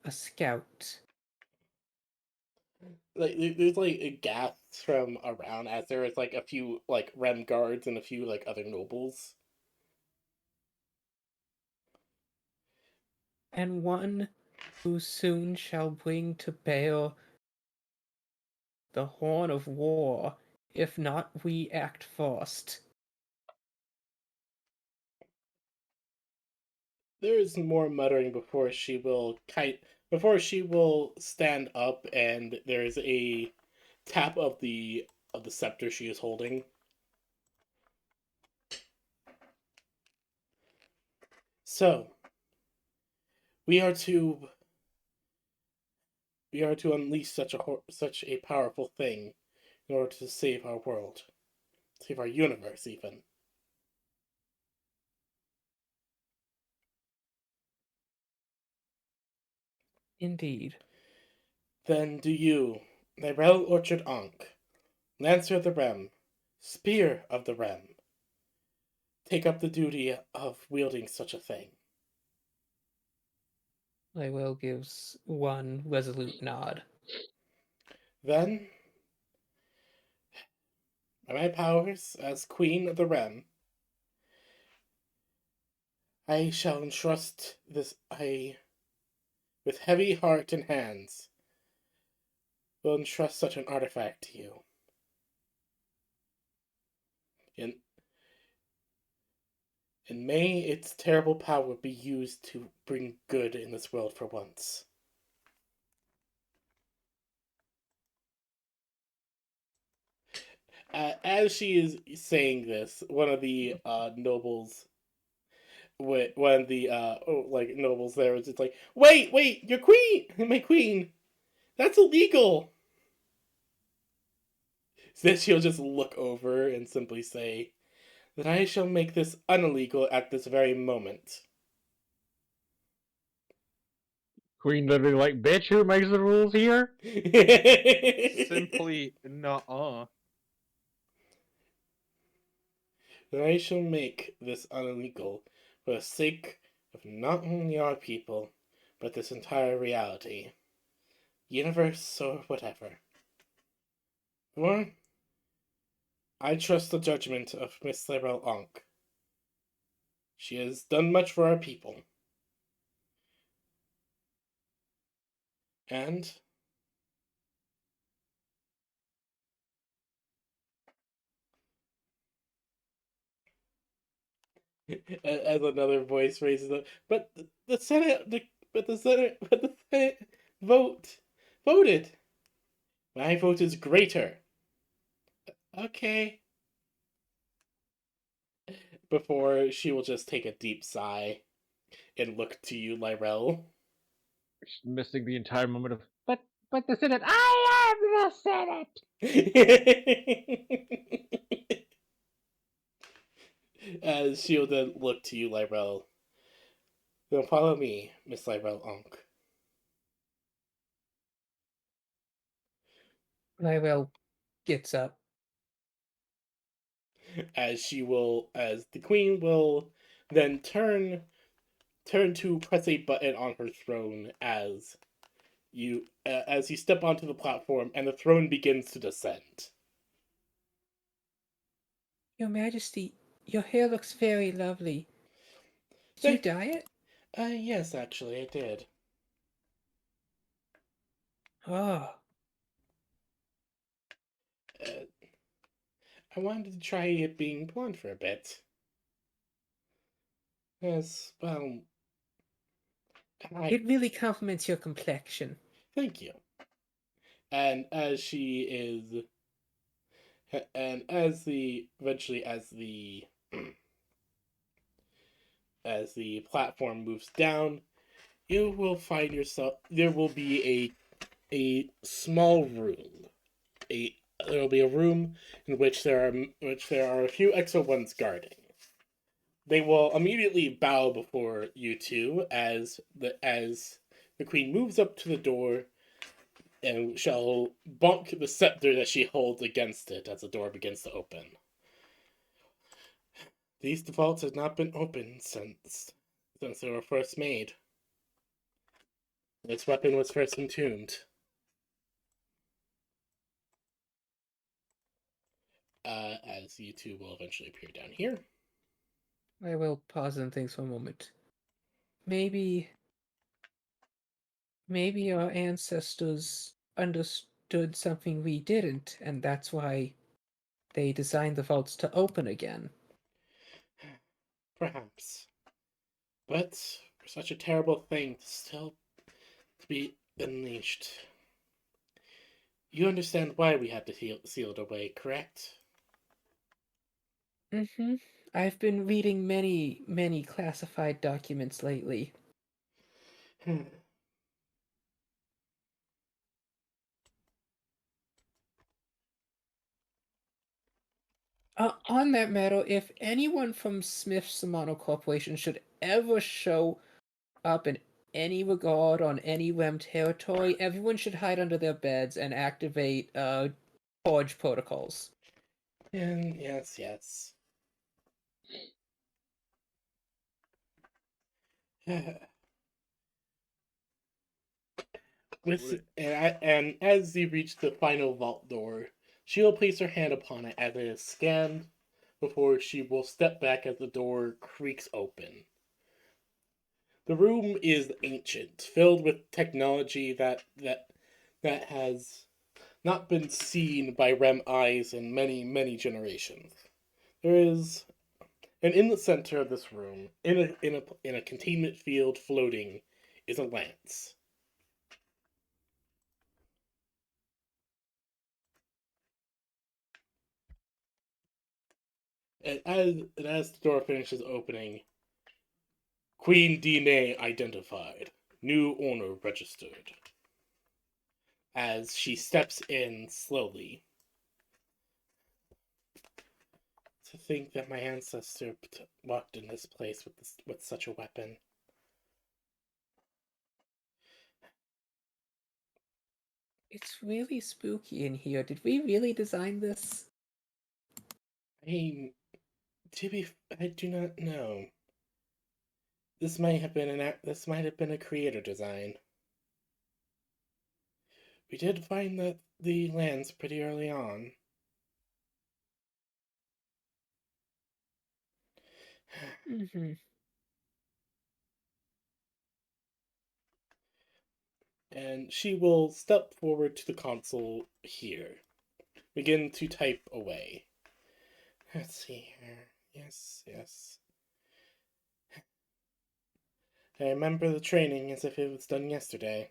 a scout. Like there's like gasps from around as there is like a few like Rem guards and a few like other nobles. And one who soon shall bring to bear the horn of war, if not we act first. There is more muttering before she will stand up, and there is a tap of the scepter she is holding. So we are to unleash such a powerful thing in order to save our world, save our universe, even. Indeed. Then do you, Nyrel Orchard Ankh, Lancer of the Rem, Spear of the Rem, take up the duty of wielding such a thing. Lywell gives one resolute nod. Then, by my powers as Queen of the Rem, I shall entrust with heavy heart and hands, will entrust such an artifact to you. And may its terrible power be used to bring good in this world for once. As she is saying this, one of the nobles, one of the nobles there was just like, wait, your queen, my queen, that's illegal. So then she'll just look over and simply say, that I shall make this unillegal at this very moment. Queen literally like, bitch, who makes the rules here? Simply nuh-uh. That I shall make this unillegal for the sake of not only our people, but this entire reality, universe, or whatever. For I trust the judgment of Miss Nyrel Ankh. She has done much for our people. And as another voice raises up, but the Senate, but the Senate voted. My vote is greater. Okay. Before she will just take a deep sigh and look to you, Lyrel. Just missing the entire moment of, but the Senate, I am the Senate! As she'll then look to you, Lyrel. Then follow me, Miss Lyrel Ankh. Lywell gets up. As the queen will then turn to press a button on her throne as you step onto the platform and the throne begins to descend. Your Majesty, your hair looks very lovely. Did you dye it? Yes, actually, I did. Oh, I wanted to try it being blonde for a bit. Yes, well, it really complements your complexion. Thank you. And as she is, and as the eventually as the platform moves down, you will find yourself. There will be a small room. There will be a room in which there are a few extra ones guarding. they will immediately bow before you two as the queen moves up to the door and shall bonk the scepter that she holds against it as the door begins to open. These vaults have not been opened since they were first made. This weapon was first entombed. As you two will eventually appear down here. I will pause and think for a moment. Maybe our ancestors understood something we didn't, and that's why they designed the vaults to open again. Perhaps. But for such a terrible thing to be unleashed. You understand why we had to seal it away, correct? Mm-hmm. I've been reading many classified documents lately. On that matter, if anyone from Smith Samano Corporation should ever show up in any regard on any REM territory, everyone should hide under their beds and activate purge protocols. And yes. And as you reach the final vault door, she will place her hand upon it as it is scanned before she will step back as the door creaks open. The room is ancient, filled with technology that has not been seen by REM eyes in many generations. There is, and in the center of this room, in a containment field floating, is a lance. And as the door finishes opening, Queen DNA identified, new owner registered. As she steps in slowly. To think that my ancestor walked in this place with such a weapon. It's really spooky in here. Did we really design this? I do not know. This might have been a creator design. We did find the lands pretty early on. Mm-hmm. And she will step forward to the console here. Begin to type away. Let's see here. Yes. I remember the training as if it was done yesterday.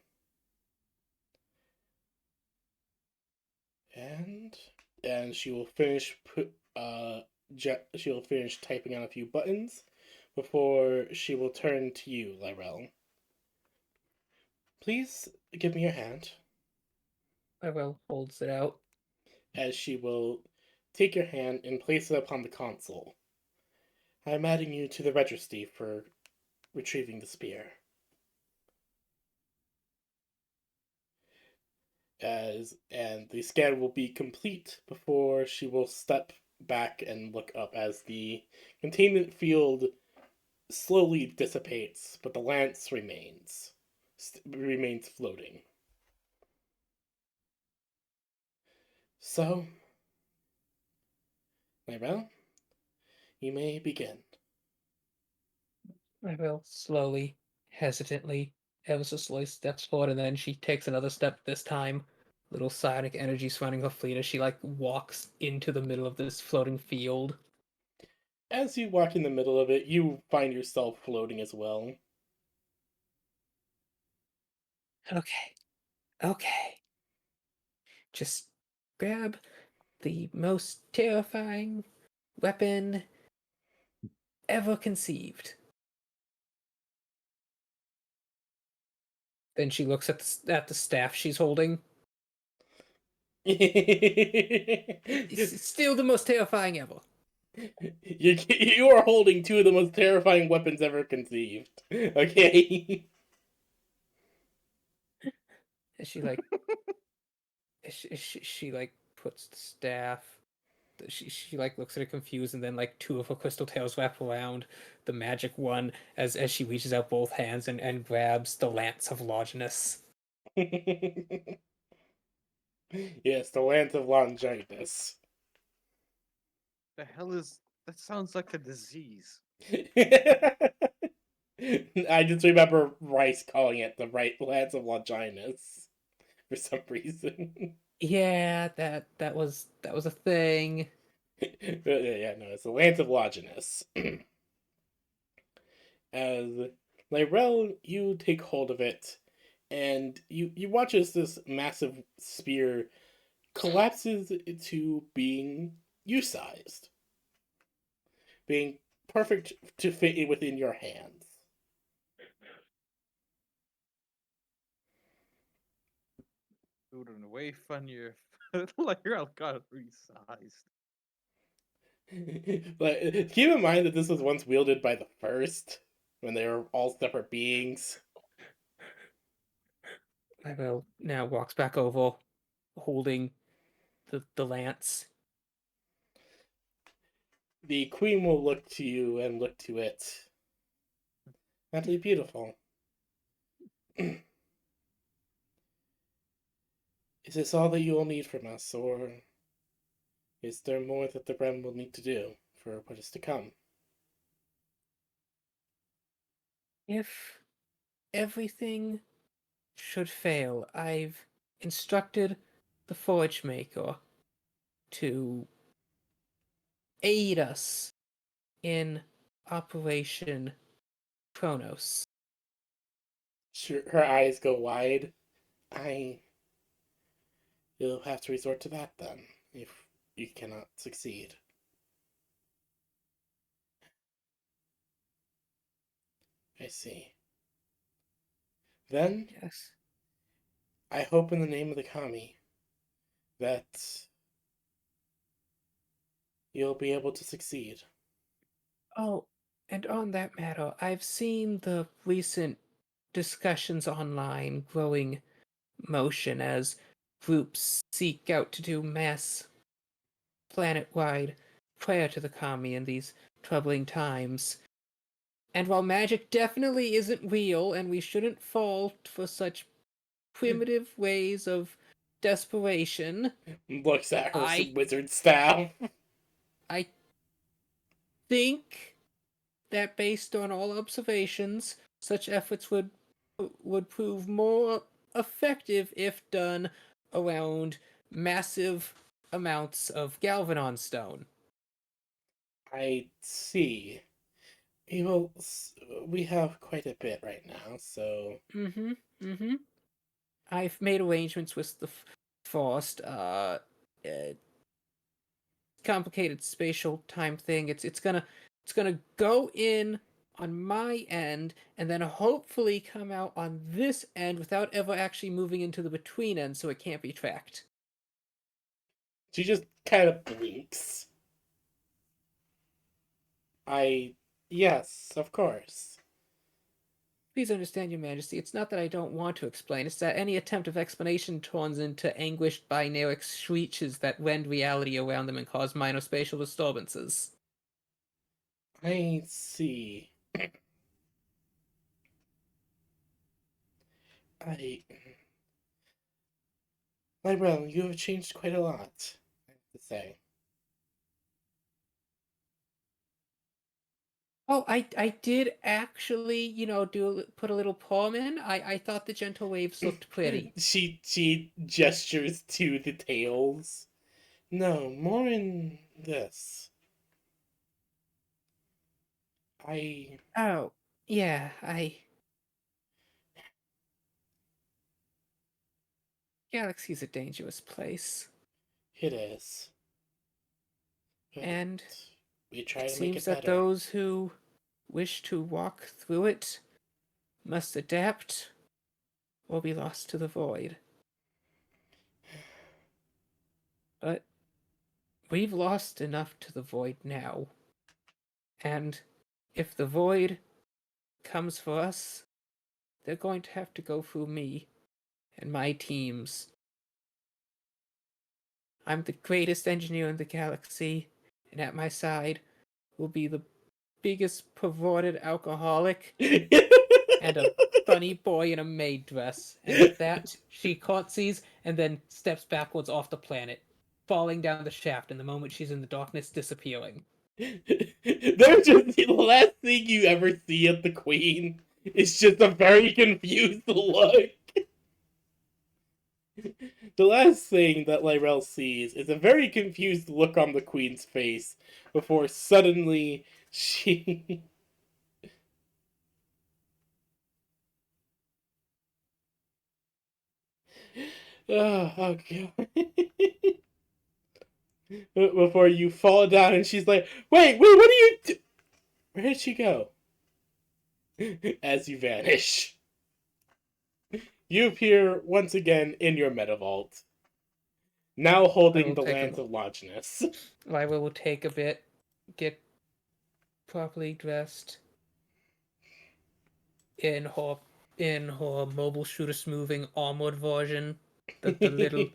And she will finish typing on a few buttons before she will turn to you, Lyrell. Please give me your hand. Lyrell holds it out. As she will take your hand and place it upon the console. I am adding you to the registry for retrieving the spear. And the scan will be complete before she will step back and look up as the containment field slowly dissipates, but the lance remains floating. So, Lyrell, you may begin. Lyrell slowly, hesitantly, ever so slowly steps forward, and then she takes another step this time. Little psionic energy surrounding her fleet as she walks into the middle of this floating field. As you walk in the middle of it, you find yourself floating as well. Okay. Just grab the most terrifying weapon ever conceived. Then she looks at the staff she's holding. It's still the most terrifying ever. You are holding two of the most terrifying weapons ever conceived. Okay. And she like she like puts the staff. She like looks at it confused, and then like two of her crystal tails wrap around the magic one as she reaches out both hands and grabs the lance of Longinus. Yes, the Lance of Longinus. The hell is that? Sounds like a disease. I just remember Rice calling it the right Lance of Longinus for some reason. Yeah, that was a thing. Yeah, no, it's the Lance of Longinus. As Lyrel, you take hold of it, and you watch as this massive spear collapses into being you-sized, being perfect to fit within your hands. It would have been way funnier if Lyrel got resized. But keep in mind that this was once wielded by the first, when they were all separate beings. Lyrel now walks back over, holding the lance. The queen will look to you and look to it. Utterly beautiful. Is this all that you will need from us, or is there more that the realm will need to do for what is to come? If everything should fail, I've instructed the Forge Maker to aid us in Operation Kronos. Her eyes go wide. You'll have to resort to that then, if you cannot succeed. I see. Then, Yes. I hope in the name of the Kami that you'll be able to succeed. Oh, and on that matter, I've seen the recent discussions online growing motion as groups seek out to do mass planet-wide prayer to the Kami in these troubling times. And while magic definitely isn't real, and we shouldn't fall for such primitive ways of desperation, Looks at her I wizard staff. I think that based on all observations, such efforts would prove more effective if done around massive amounts of Galvanon stone. I see. Well, we have quite a bit right now, so Mm-hmm. Mm-hmm. I've made arrangements with the Forest. Complicated spatial time thing. It's gonna go in on my end and then hopefully come out on this end without ever actually moving into the between end, so it can't be tracked. she just kind of blinks. Yes, of course. Please understand, Your Majesty, it's not that I don't want to explain, it's that any attempt of explanation turns into anguished binaric screeches that rend reality around them and cause minor spatial disturbances. I see. I. Lyrel, you have changed quite a lot, I have to say. Oh, I did actually, put a little poem in. I thought the gentle waves looked pretty. She gestures to the tails. No, more in this. I Oh, yeah, Galaxy's a dangerous place. It is. But And we try it to make it seems that better. those who wish to walk through it must adapt or be lost to the void. But we've lost enough to the void now. And if the void comes for us, they're going to have to go through me and my teams. I'm the greatest engineer in the galaxy, and at my side will be the biggest perverted alcoholic and a funny boy in a maid dress. And with that, she curtsies and then steps backwards off the planet, falling down the shaft in the moment she's in the darkness, disappearing. They're just the last thing you ever see of the Queen is just a very confused look. The last thing that Lyrell sees is a very confused look on the Queen's face before suddenly she. Oh god. Before you fall down and she's like, wait, what are you Where did she go? As you vanish. You appear once again in your Metavault. Now holding the take a Lands of Longinus. Lyra will take a bit, get properly dressed in her mobile shooter smoothing armored version. The little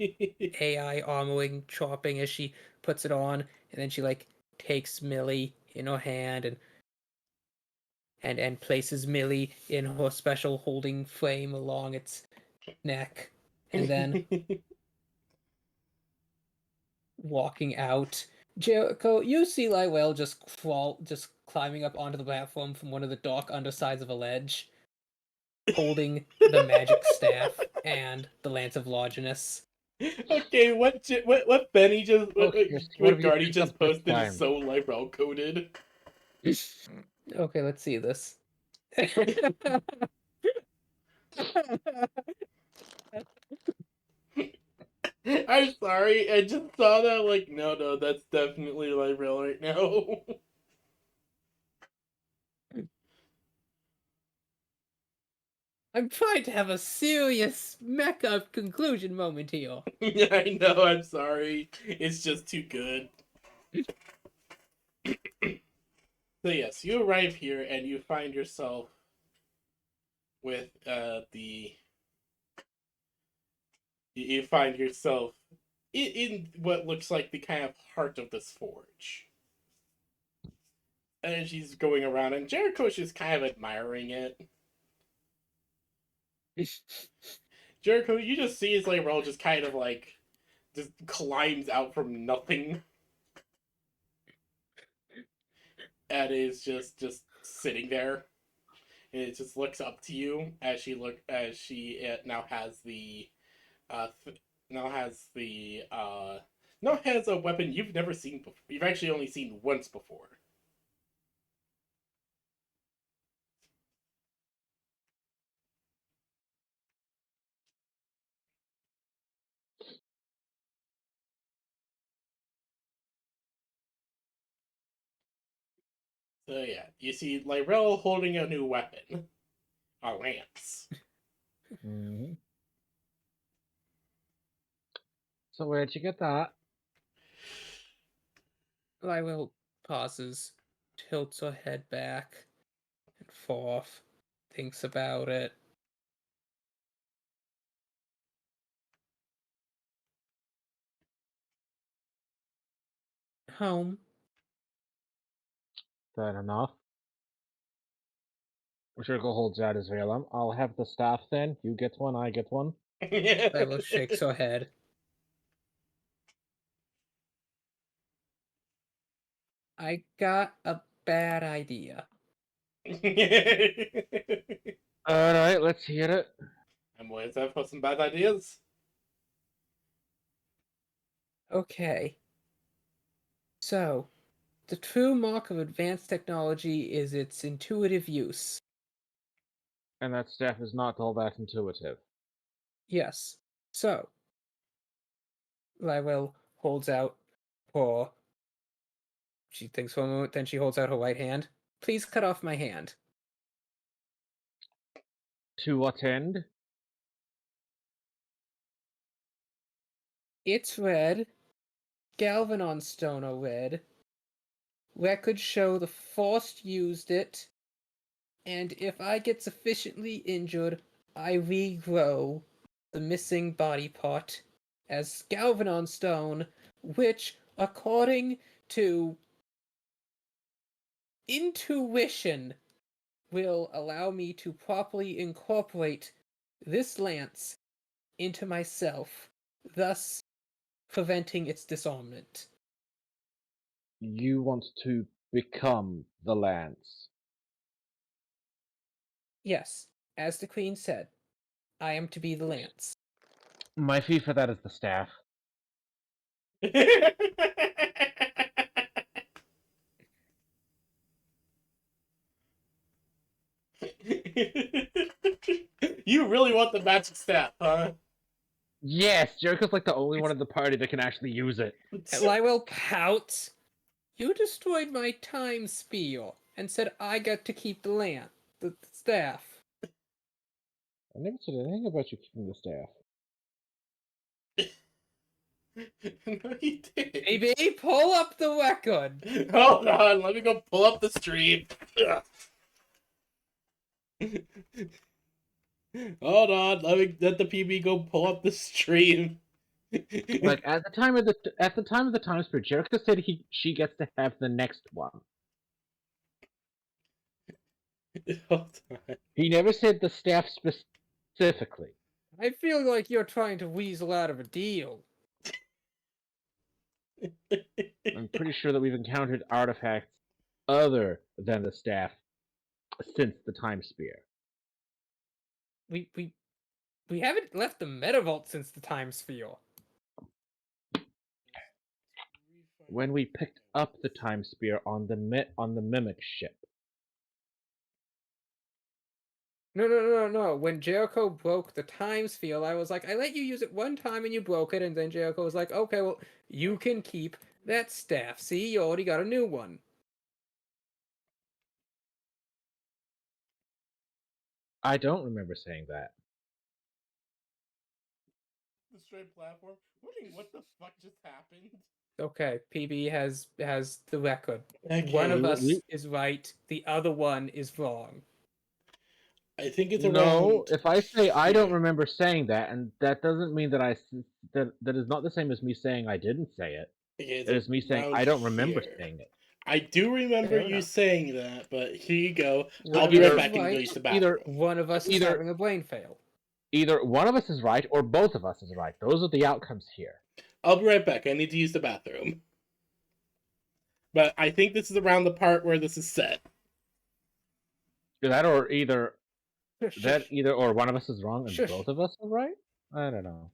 AI armoring chopping as she puts it on, and then she like takes Millie in her hand and places Millie in her special holding frame along its neck, and then walking out. Jericho, you see Lywell just climbing up onto the platform from one of the dark undersides of a ledge, holding the magic staff and the Lance of Longinus. Okay, what Benny just Oh, what yes, what have you Guardy picked just up this posted time? is so Lyrell coded. Okay, let's see this. I'm sorry, I just saw that like no, that's definitely Lyrell right now. I'm trying to have a serious mecha conclusion moment here. I know, I'm sorry. It's just too good. So yes, you arrive here and you find yourself with you find yourself in what looks like the kind of heart of this forge. And she's going around and Jericho's just kind of admiring it. Jericho, you just see his like just kind of like just climbs out from nothing and is just sitting there. And it just looks up to you as she now has the now has the now has a weapon you've never seen before. You've actually only seen once before. So yeah, you see Lyrell holding a new weapon, a lance. Mm-hmm. So where'd you get that? Lywell pauses, tilts her head back and forth, thinks about it. Home. Fair enough. Circle holds out his Vellum. I'll have the staff then. You get one, I get one. Lywell shakes her head. I got a bad idea. Alright, let's hear it. I'm always there for some bad ideas. Okay. So, the true mark of advanced technology is its intuitive use. And that staff is not all that intuitive. Yes. So, Lywell holds out her. She thinks for a moment, then she holds out her right hand. Please cut off my hand. To what end? It's red, Galvanon Stone are red. Records show the Force used it, and if I get sufficiently injured, I regrow the missing body part as Galvanon Stone, which, according to intuition, will allow me to properly incorporate this lance into myself, thus preventing its disarmament. You want to become the Lance. Yes, as the Queen said, I am to be the lance. My fee for that is the staff. You really want the magic staff, huh? Yes, Jericho's like the only one in the party that can actually use it. Lywell pouts. You destroyed my time spear and said I got to keep the staff. I never said anything about you keeping the staff. No, you did. Baby, pull up the record. Hold on, let me go pull up the stream. Hold on, let the PB go pull up the stream. Like at the time of the time spear, Jericho said she gets to have the next one. Hold on. He never said the staff specifically. I feel like you're trying to weasel out of a deal. I'm pretty sure that we've encountered artifacts other than the staff since the time spear. We haven't left the Metavault since the time sphere. When we picked up the time spear on the mimic ship. No. When Jericho broke the time sphere, I was like, I let you use it one time and you broke it, and then Jericho was like, okay, well, you can keep that staff. See, you already got a new one. I don't remember saying that. The straight platform. What the fuck just happened? Okay, PB has the record. Okay, One of us we- is right, the other one is wrong. I think it's No, around. if I say I don't here. remember saying that, and that doesn't mean that that is not the same as me saying I didn't say it. Okay, It is me saying around I don't remember here. saying it. I do remember Fair you enough. saying that, but here you go. One I'll of be us right is back and go right, use the bathroom. One of us is Either- having a brain fail. Either one of us is right or both of us is right. Those are the outcomes here. I'll be right back. I need to use the bathroom. But I think this is around the part where this is set. That or either Shush. or one of us is wrong and Shush. both of us are right? I don't know.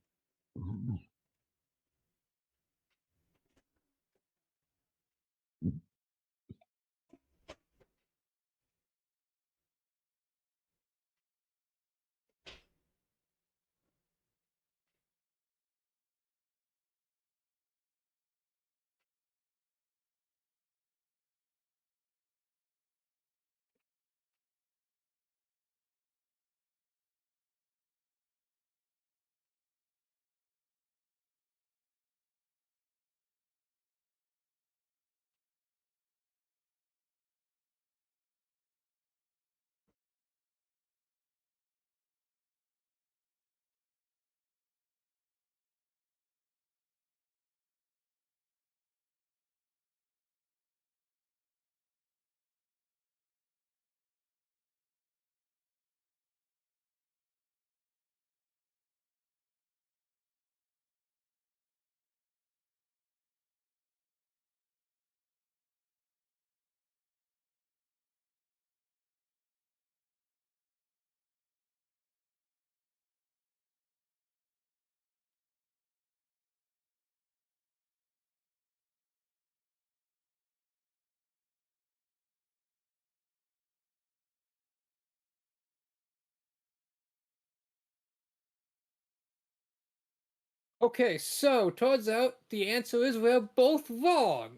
Okay, so turns out the answer is we're both wrong.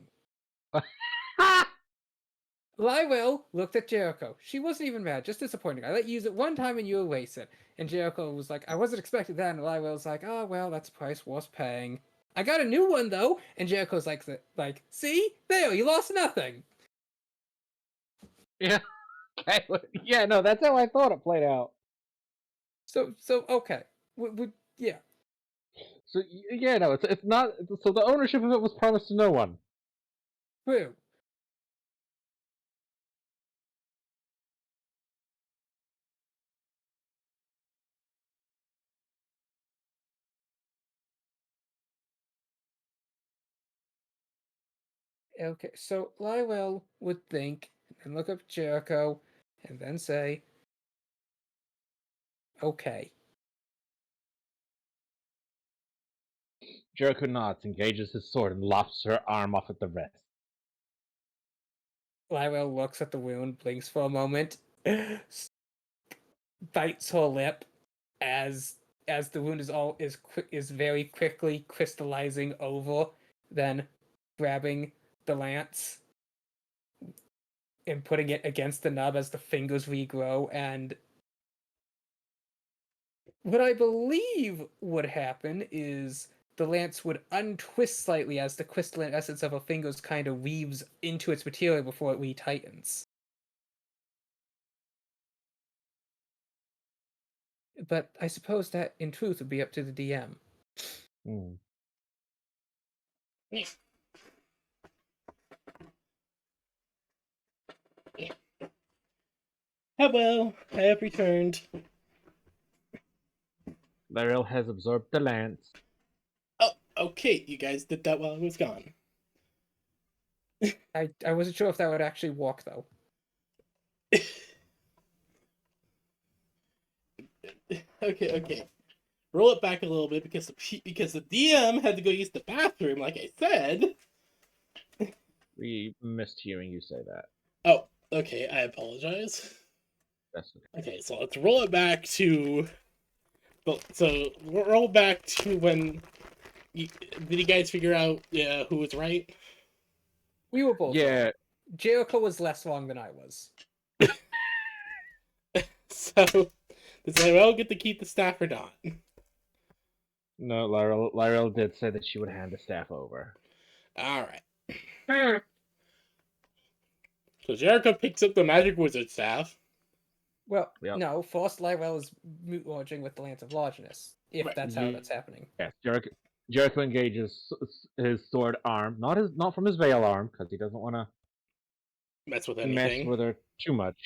Lywell looked at Jericho. She wasn't even mad, just disappointed. I let you use it one time and you erase it. And Jericho was like, I wasn't expecting that. And Lywell was like, oh, well, that's the price worth paying. I got a new one though, and Jericho's like, see, there, you lost nothing. Yeah. Okay. Yeah. No, that's how I thought it played out. So okay, yeah. So yeah, no, it's not. So the ownership of it was promised to no one. True. Okay, so Lywell would think and look up Jericho and then say, okay. Jericho nods, engages his sword, and lops her arm off at the wrist. Lywell looks at the wound, blinks for a moment, bites her lip as the wound is very quickly crystallizing over, then grabbing the lance and putting it against the nub as the fingers regrow. And what I believe would happen is the lance would untwist slightly as the crystalline essence of her fingers kind of weaves into its material before it retightens. But I suppose that, in truth, would be up to the DM. Hmm. Hello, I have returned. Lyril has absorbed the lance. Oh, okay, you guys did that while I was gone. I wasn't sure if that would actually work, though. Okay. Roll it back a little bit because the DM had to go use the bathroom, like I said. We missed hearing you say that. Oh, okay, I apologize. That's okay. Okay, so let's roll it back to... So, roll back to when... Did you guys figure out who was right? We were both. Yeah. wrong. Jericho was less wrong than I was. So, does Lyrel get to keep the staff or not? No, Lyril did say that she would hand the staff over. Alright. So Jericho picks up the magic wizard staff. Well, Yep. no, first Lyrel is moot lodging with the Lance of Longinus, if Right. that's how that's happening. Yes, Jericho engages his sword arm, not from his veil arm, because he doesn't want to Mess with mess anything. with her too much,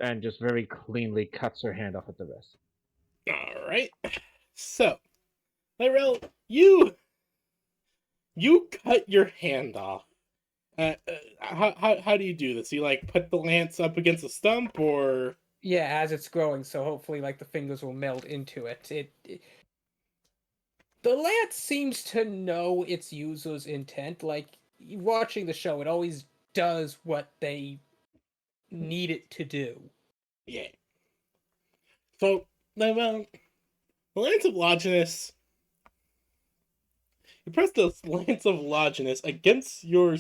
and just very cleanly cuts her hand off at the wrist. Alright. So, Lyrel, you cut your hand off. How do you do this? You like put the lance up against a stump, or Yeah, as it's growing, so hopefully, like, the fingers will meld into it. The lance seems to know its user's intent. Like, watching the show, it always does what they need it to do. yeah. So, Lyrel, the lance of Longinus. You press the lance of Longinus against your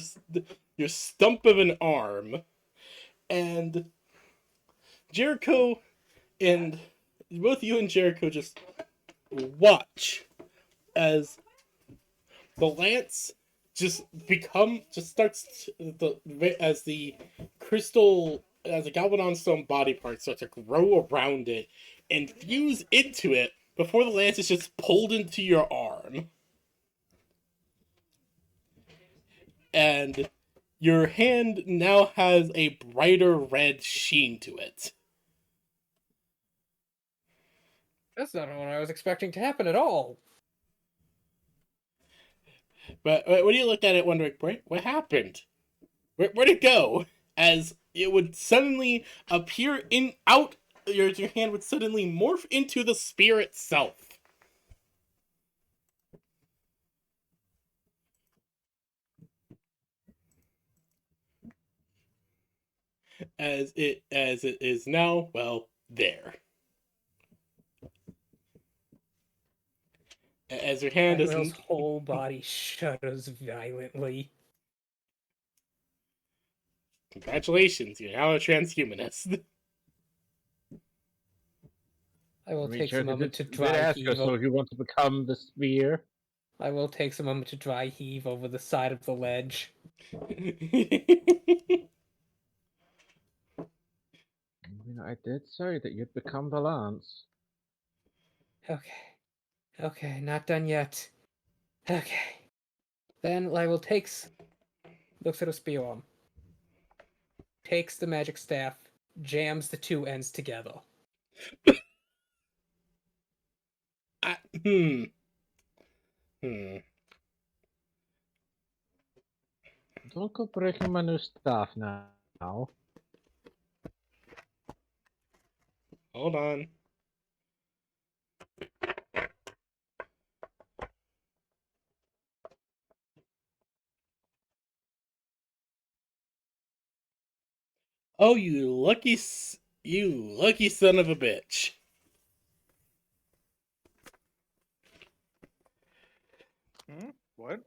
stump of an arm, and Jericho and both you and Jericho just watch as the lance starts as the Galvadon stone body part starts to grow around it and fuse into it before the lance is just pulled into your arm. And your hand now has a brighter red sheen to it. That's not what I was expecting to happen at all. But when you look at it wondering, what happened? Where'd it go? As it would suddenly appear your hand would suddenly morph into the spear itself. As it is now, well, there. As your hand is Lyrel's whole body shudders violently. Congratulations, you're now a transhumanist. I will I mean, take a Jericho moment to did dry ask heave her, so if you want to become the spear, Lyrel takes a moment to dry heave over the side of the ledge. I mean, I did say that you'd become the Lance. Okay. Okay, not done yet. Okay. Then Lyrel looks at her spear arm, takes the magic staff, jams the two ends together. I, hmm. Hmm. Don't go breaking my new stuff now. Hold on. Oh, you lucky son of a bitch. What?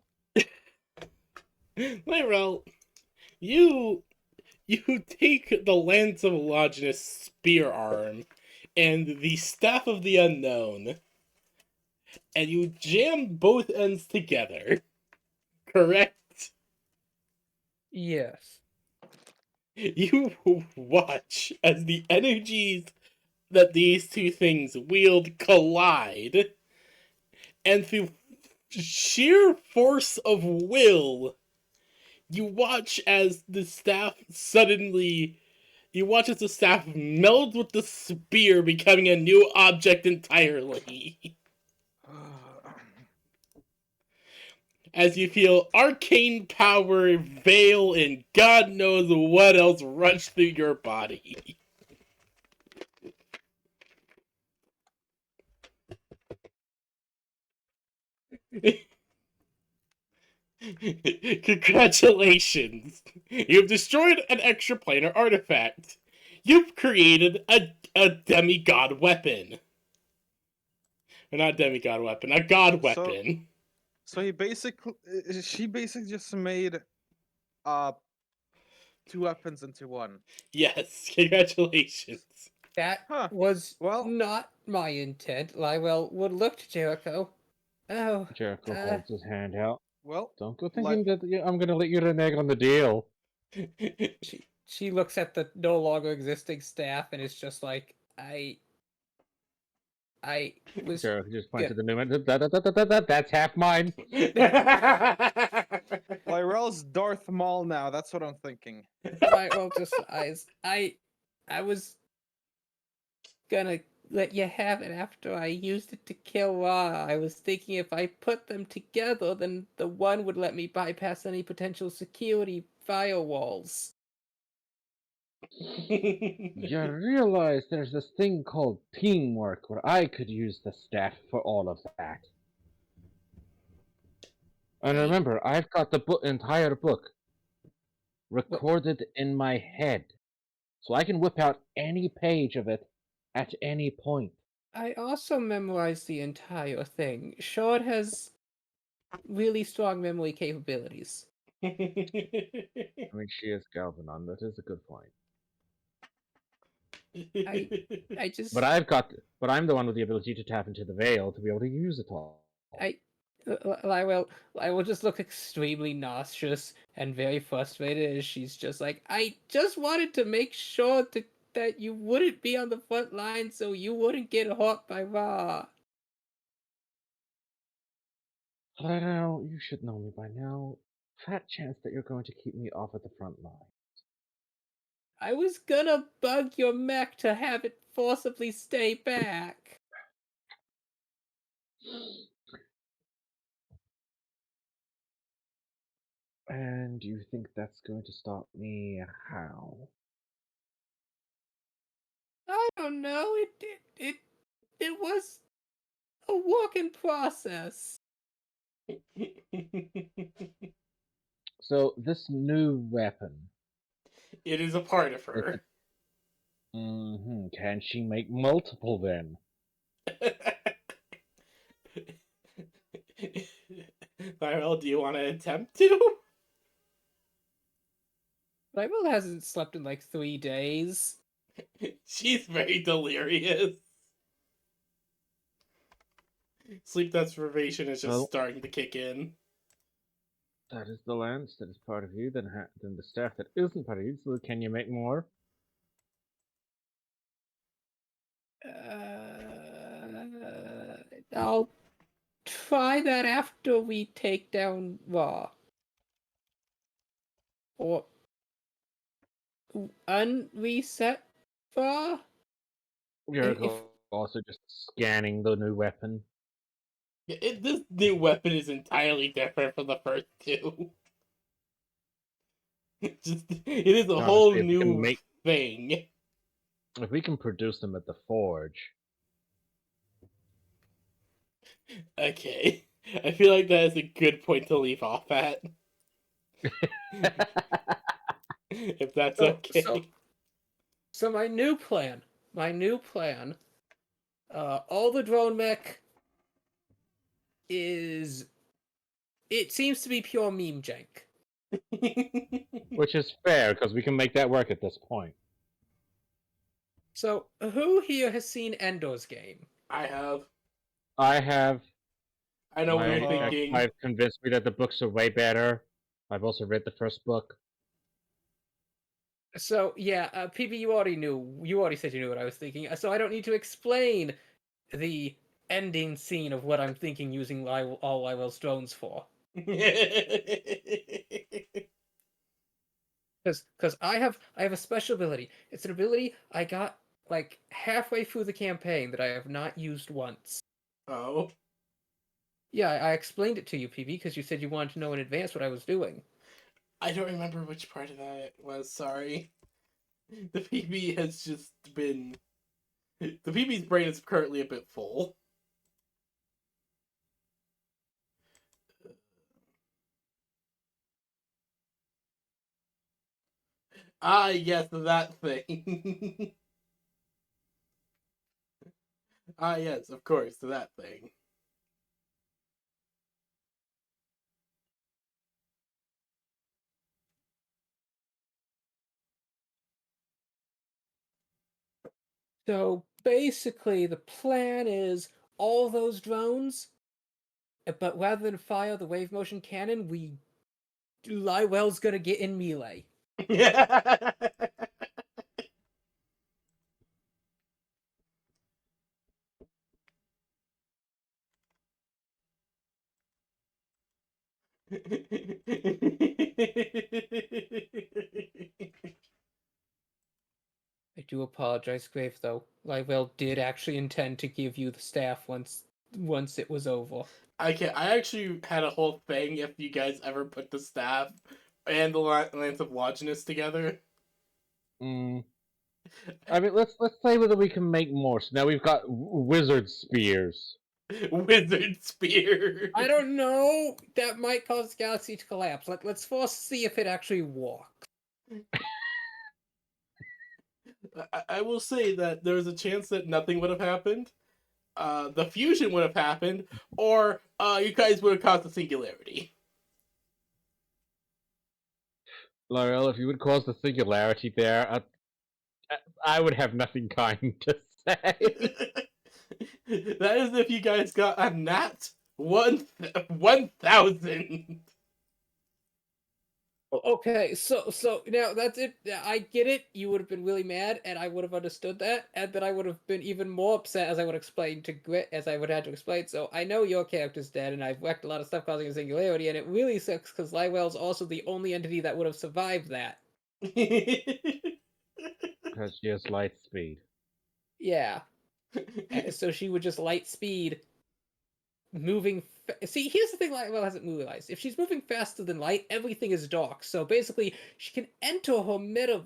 Lyrel, you take the Lance of Longinus spear arm and the Staff of the Unknown, and you jam both ends together. Correct? Yes. You watch as the energies that these two things wield collide, and through sheer force of will, you watch as the staff melds with the spear, becoming a new object entirely. As you feel arcane power, veil, and God knows what else rush through your body. Congratulations! You've destroyed an extraplanar artifact. You've created a demigod weapon. Or not demigod weapon, a god weapon. So she basically just made uh 2 weapons into one. Yes, congratulations. That Huh. was Well- not my intent. Lyrel would look to Jericho. Oh, Jericho holds his hand out. Well, Don't go thinking that I'm gonna let you renege on the deal. she looks at the no longer existing staff and is just like, I was Jericho just points Yeah. to the new one. That's half mine. Lyrel's Darth Maul now. That's what I'm thinking. Lyrel just sighs. I was gonna let you have it after I used it to kill Ra. I was thinking if I put them together, then the one would let me bypass any potential security firewalls. You realize there's this thing called teamwork where I could use the staff for all of that. And remember, I've got the entire book recorded in my head, so I can whip out any page of it at any point. I also memorized the entire thing. Short has really strong memory capabilities. I mean, she is Galvanon. That is a good point. I just But I'm the one with the ability to tap into the veil to be able to use it all. I will just look extremely nauseous and very frustrated as she's just like, I just wanted to make sure that you wouldn't be on the front line so you wouldn't get hurt by Ra. Well, you should know me by now. Fat chance that you're going to keep me off at the front line. I was gonna bug your mech to have it forcibly stay back. And you think that's going to stop me how? I don't know. It was a work in process. So, this new weapon. It is a part of her. Can she make multiple then? Lyrel, do you want to attempt to? Lyrel hasn't slept in like 3 days. She's very delirious. Sleep deprivation is just Well- starting to kick in. That is the lance that is part of you, then the staff that isn't part of you, so can you make more? I'll try that after we take down Raw. Or unreset Raw? Jericho also just scanning the new weapon. This new weapon is entirely different from the first two. It is a Honestly, whole if we can new make- thing. If we can produce them at the forge. Okay. I feel like that is a good point to leave off at. If that's okay. So my new plan, all the drone mech is, it seems to be pure meme jank. Which is fair, because we can make that work at this point. So who here has seen Endor's game? I have. I have. I know what my you're thinking. I've convinced me that the books are way better. I've also read the first book. So yeah, PB, you already said you knew what I was thinking, so I don't need to explain the ending scene of what I'm thinking using all Lywell's drones for. Because I have a special ability. It's an ability I got like halfway through the campaign that I have not used once. Oh. Yeah, I explained it to you, PB, because you said you wanted to know in advance what I was doing. I don't remember which part of that it was, sorry. The PB has just been... The PB's brain is currently a bit full. Ah, yes, that thing. Ah, yes, of course, that thing. So basically, the plan is all those drones, but rather than fire the wave motion cannon, Lywell's gonna get in melee. I do apologize, Grave, though. Lywell did actually intend to give you the staff once it was over. Okay, I actually had a whole thing if you guys ever put the staff and the Lance of Longinus together. I mean, let's say whether we can make more. So now we've got wizard spears. Wizard spear. I don't know. That might cause the galaxy to collapse. Let's first see if it actually works. I will say that there's a chance that nothing would have happened. The fusion would have happened, or you guys would have caused a singularity. Laurel, if you would cause the singularity there, I would have nothing kind to say. That is if you guys got a nat 1,000. Okay, so now that's it. I get it. You would have been really mad, and I would have understood that, and then I would have been even more upset as I would explain to Grit, as I would have to explain. So I know your character's dead, and I've wrecked a lot of stuff causing a singularity, and it really sucks because Lywell's also the only entity that would have survived that. Because she has light speed. Yeah. So she would just light speed, moving. See, here's the thing Lywell hasn't realized. If she's moving faster than light, everything is dark. So basically, she can enter her meta.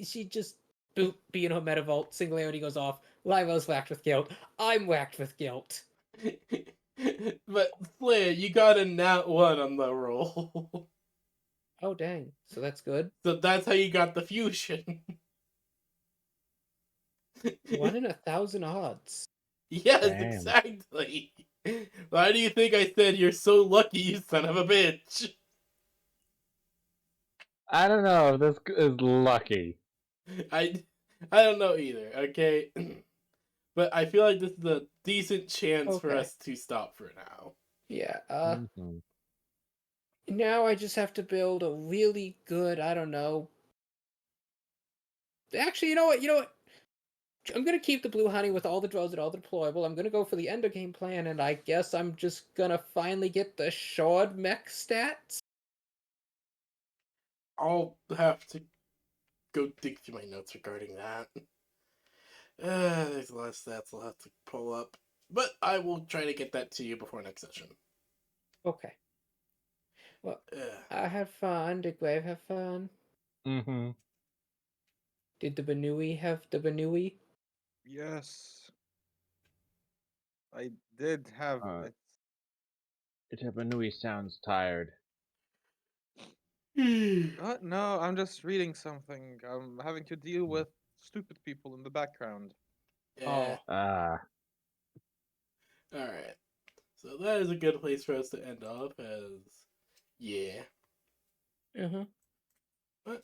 She just boop, be in her meta vault. Singularity goes off. Lywell's whacked with guilt. I'm whacked with guilt. But Flair, you got a nat 1 on the roll. Oh dang! So that's good. So that's how you got the fusion. 1 in 1,000 odds. Yes, Damn. exactly. Why do you think I said you're so lucky, you son of a bitch? I don't know if this is lucky. I don't know either, okay? But I feel like this is a decent chance for Okay. us to stop for now. Yeah. Mhm. Now I just have to build a really good, I don't know. Actually, you know what? I'm gonna keep the blue honey with all the drugs and all the deployable. I'm gonna go for the ender game plan, and I guess I'm just gonna finally get the shard mech stats. I'll have to go dig through my notes regarding that. There's a lot of stats I'll have to pull up. But I will try to get that to you before next session. Okay. Well, Ugh. I had fun. Did Grave have fun? Mhm. Did the Banui have the Banui? Yes. I did have Uh, it. Itabanui sounds tired. No, I'm just reading something. I'm having to deal with stupid people in the background. Yeah. Ah. Alright. So that is a good place for us to end off as yeah. Uh huh. What?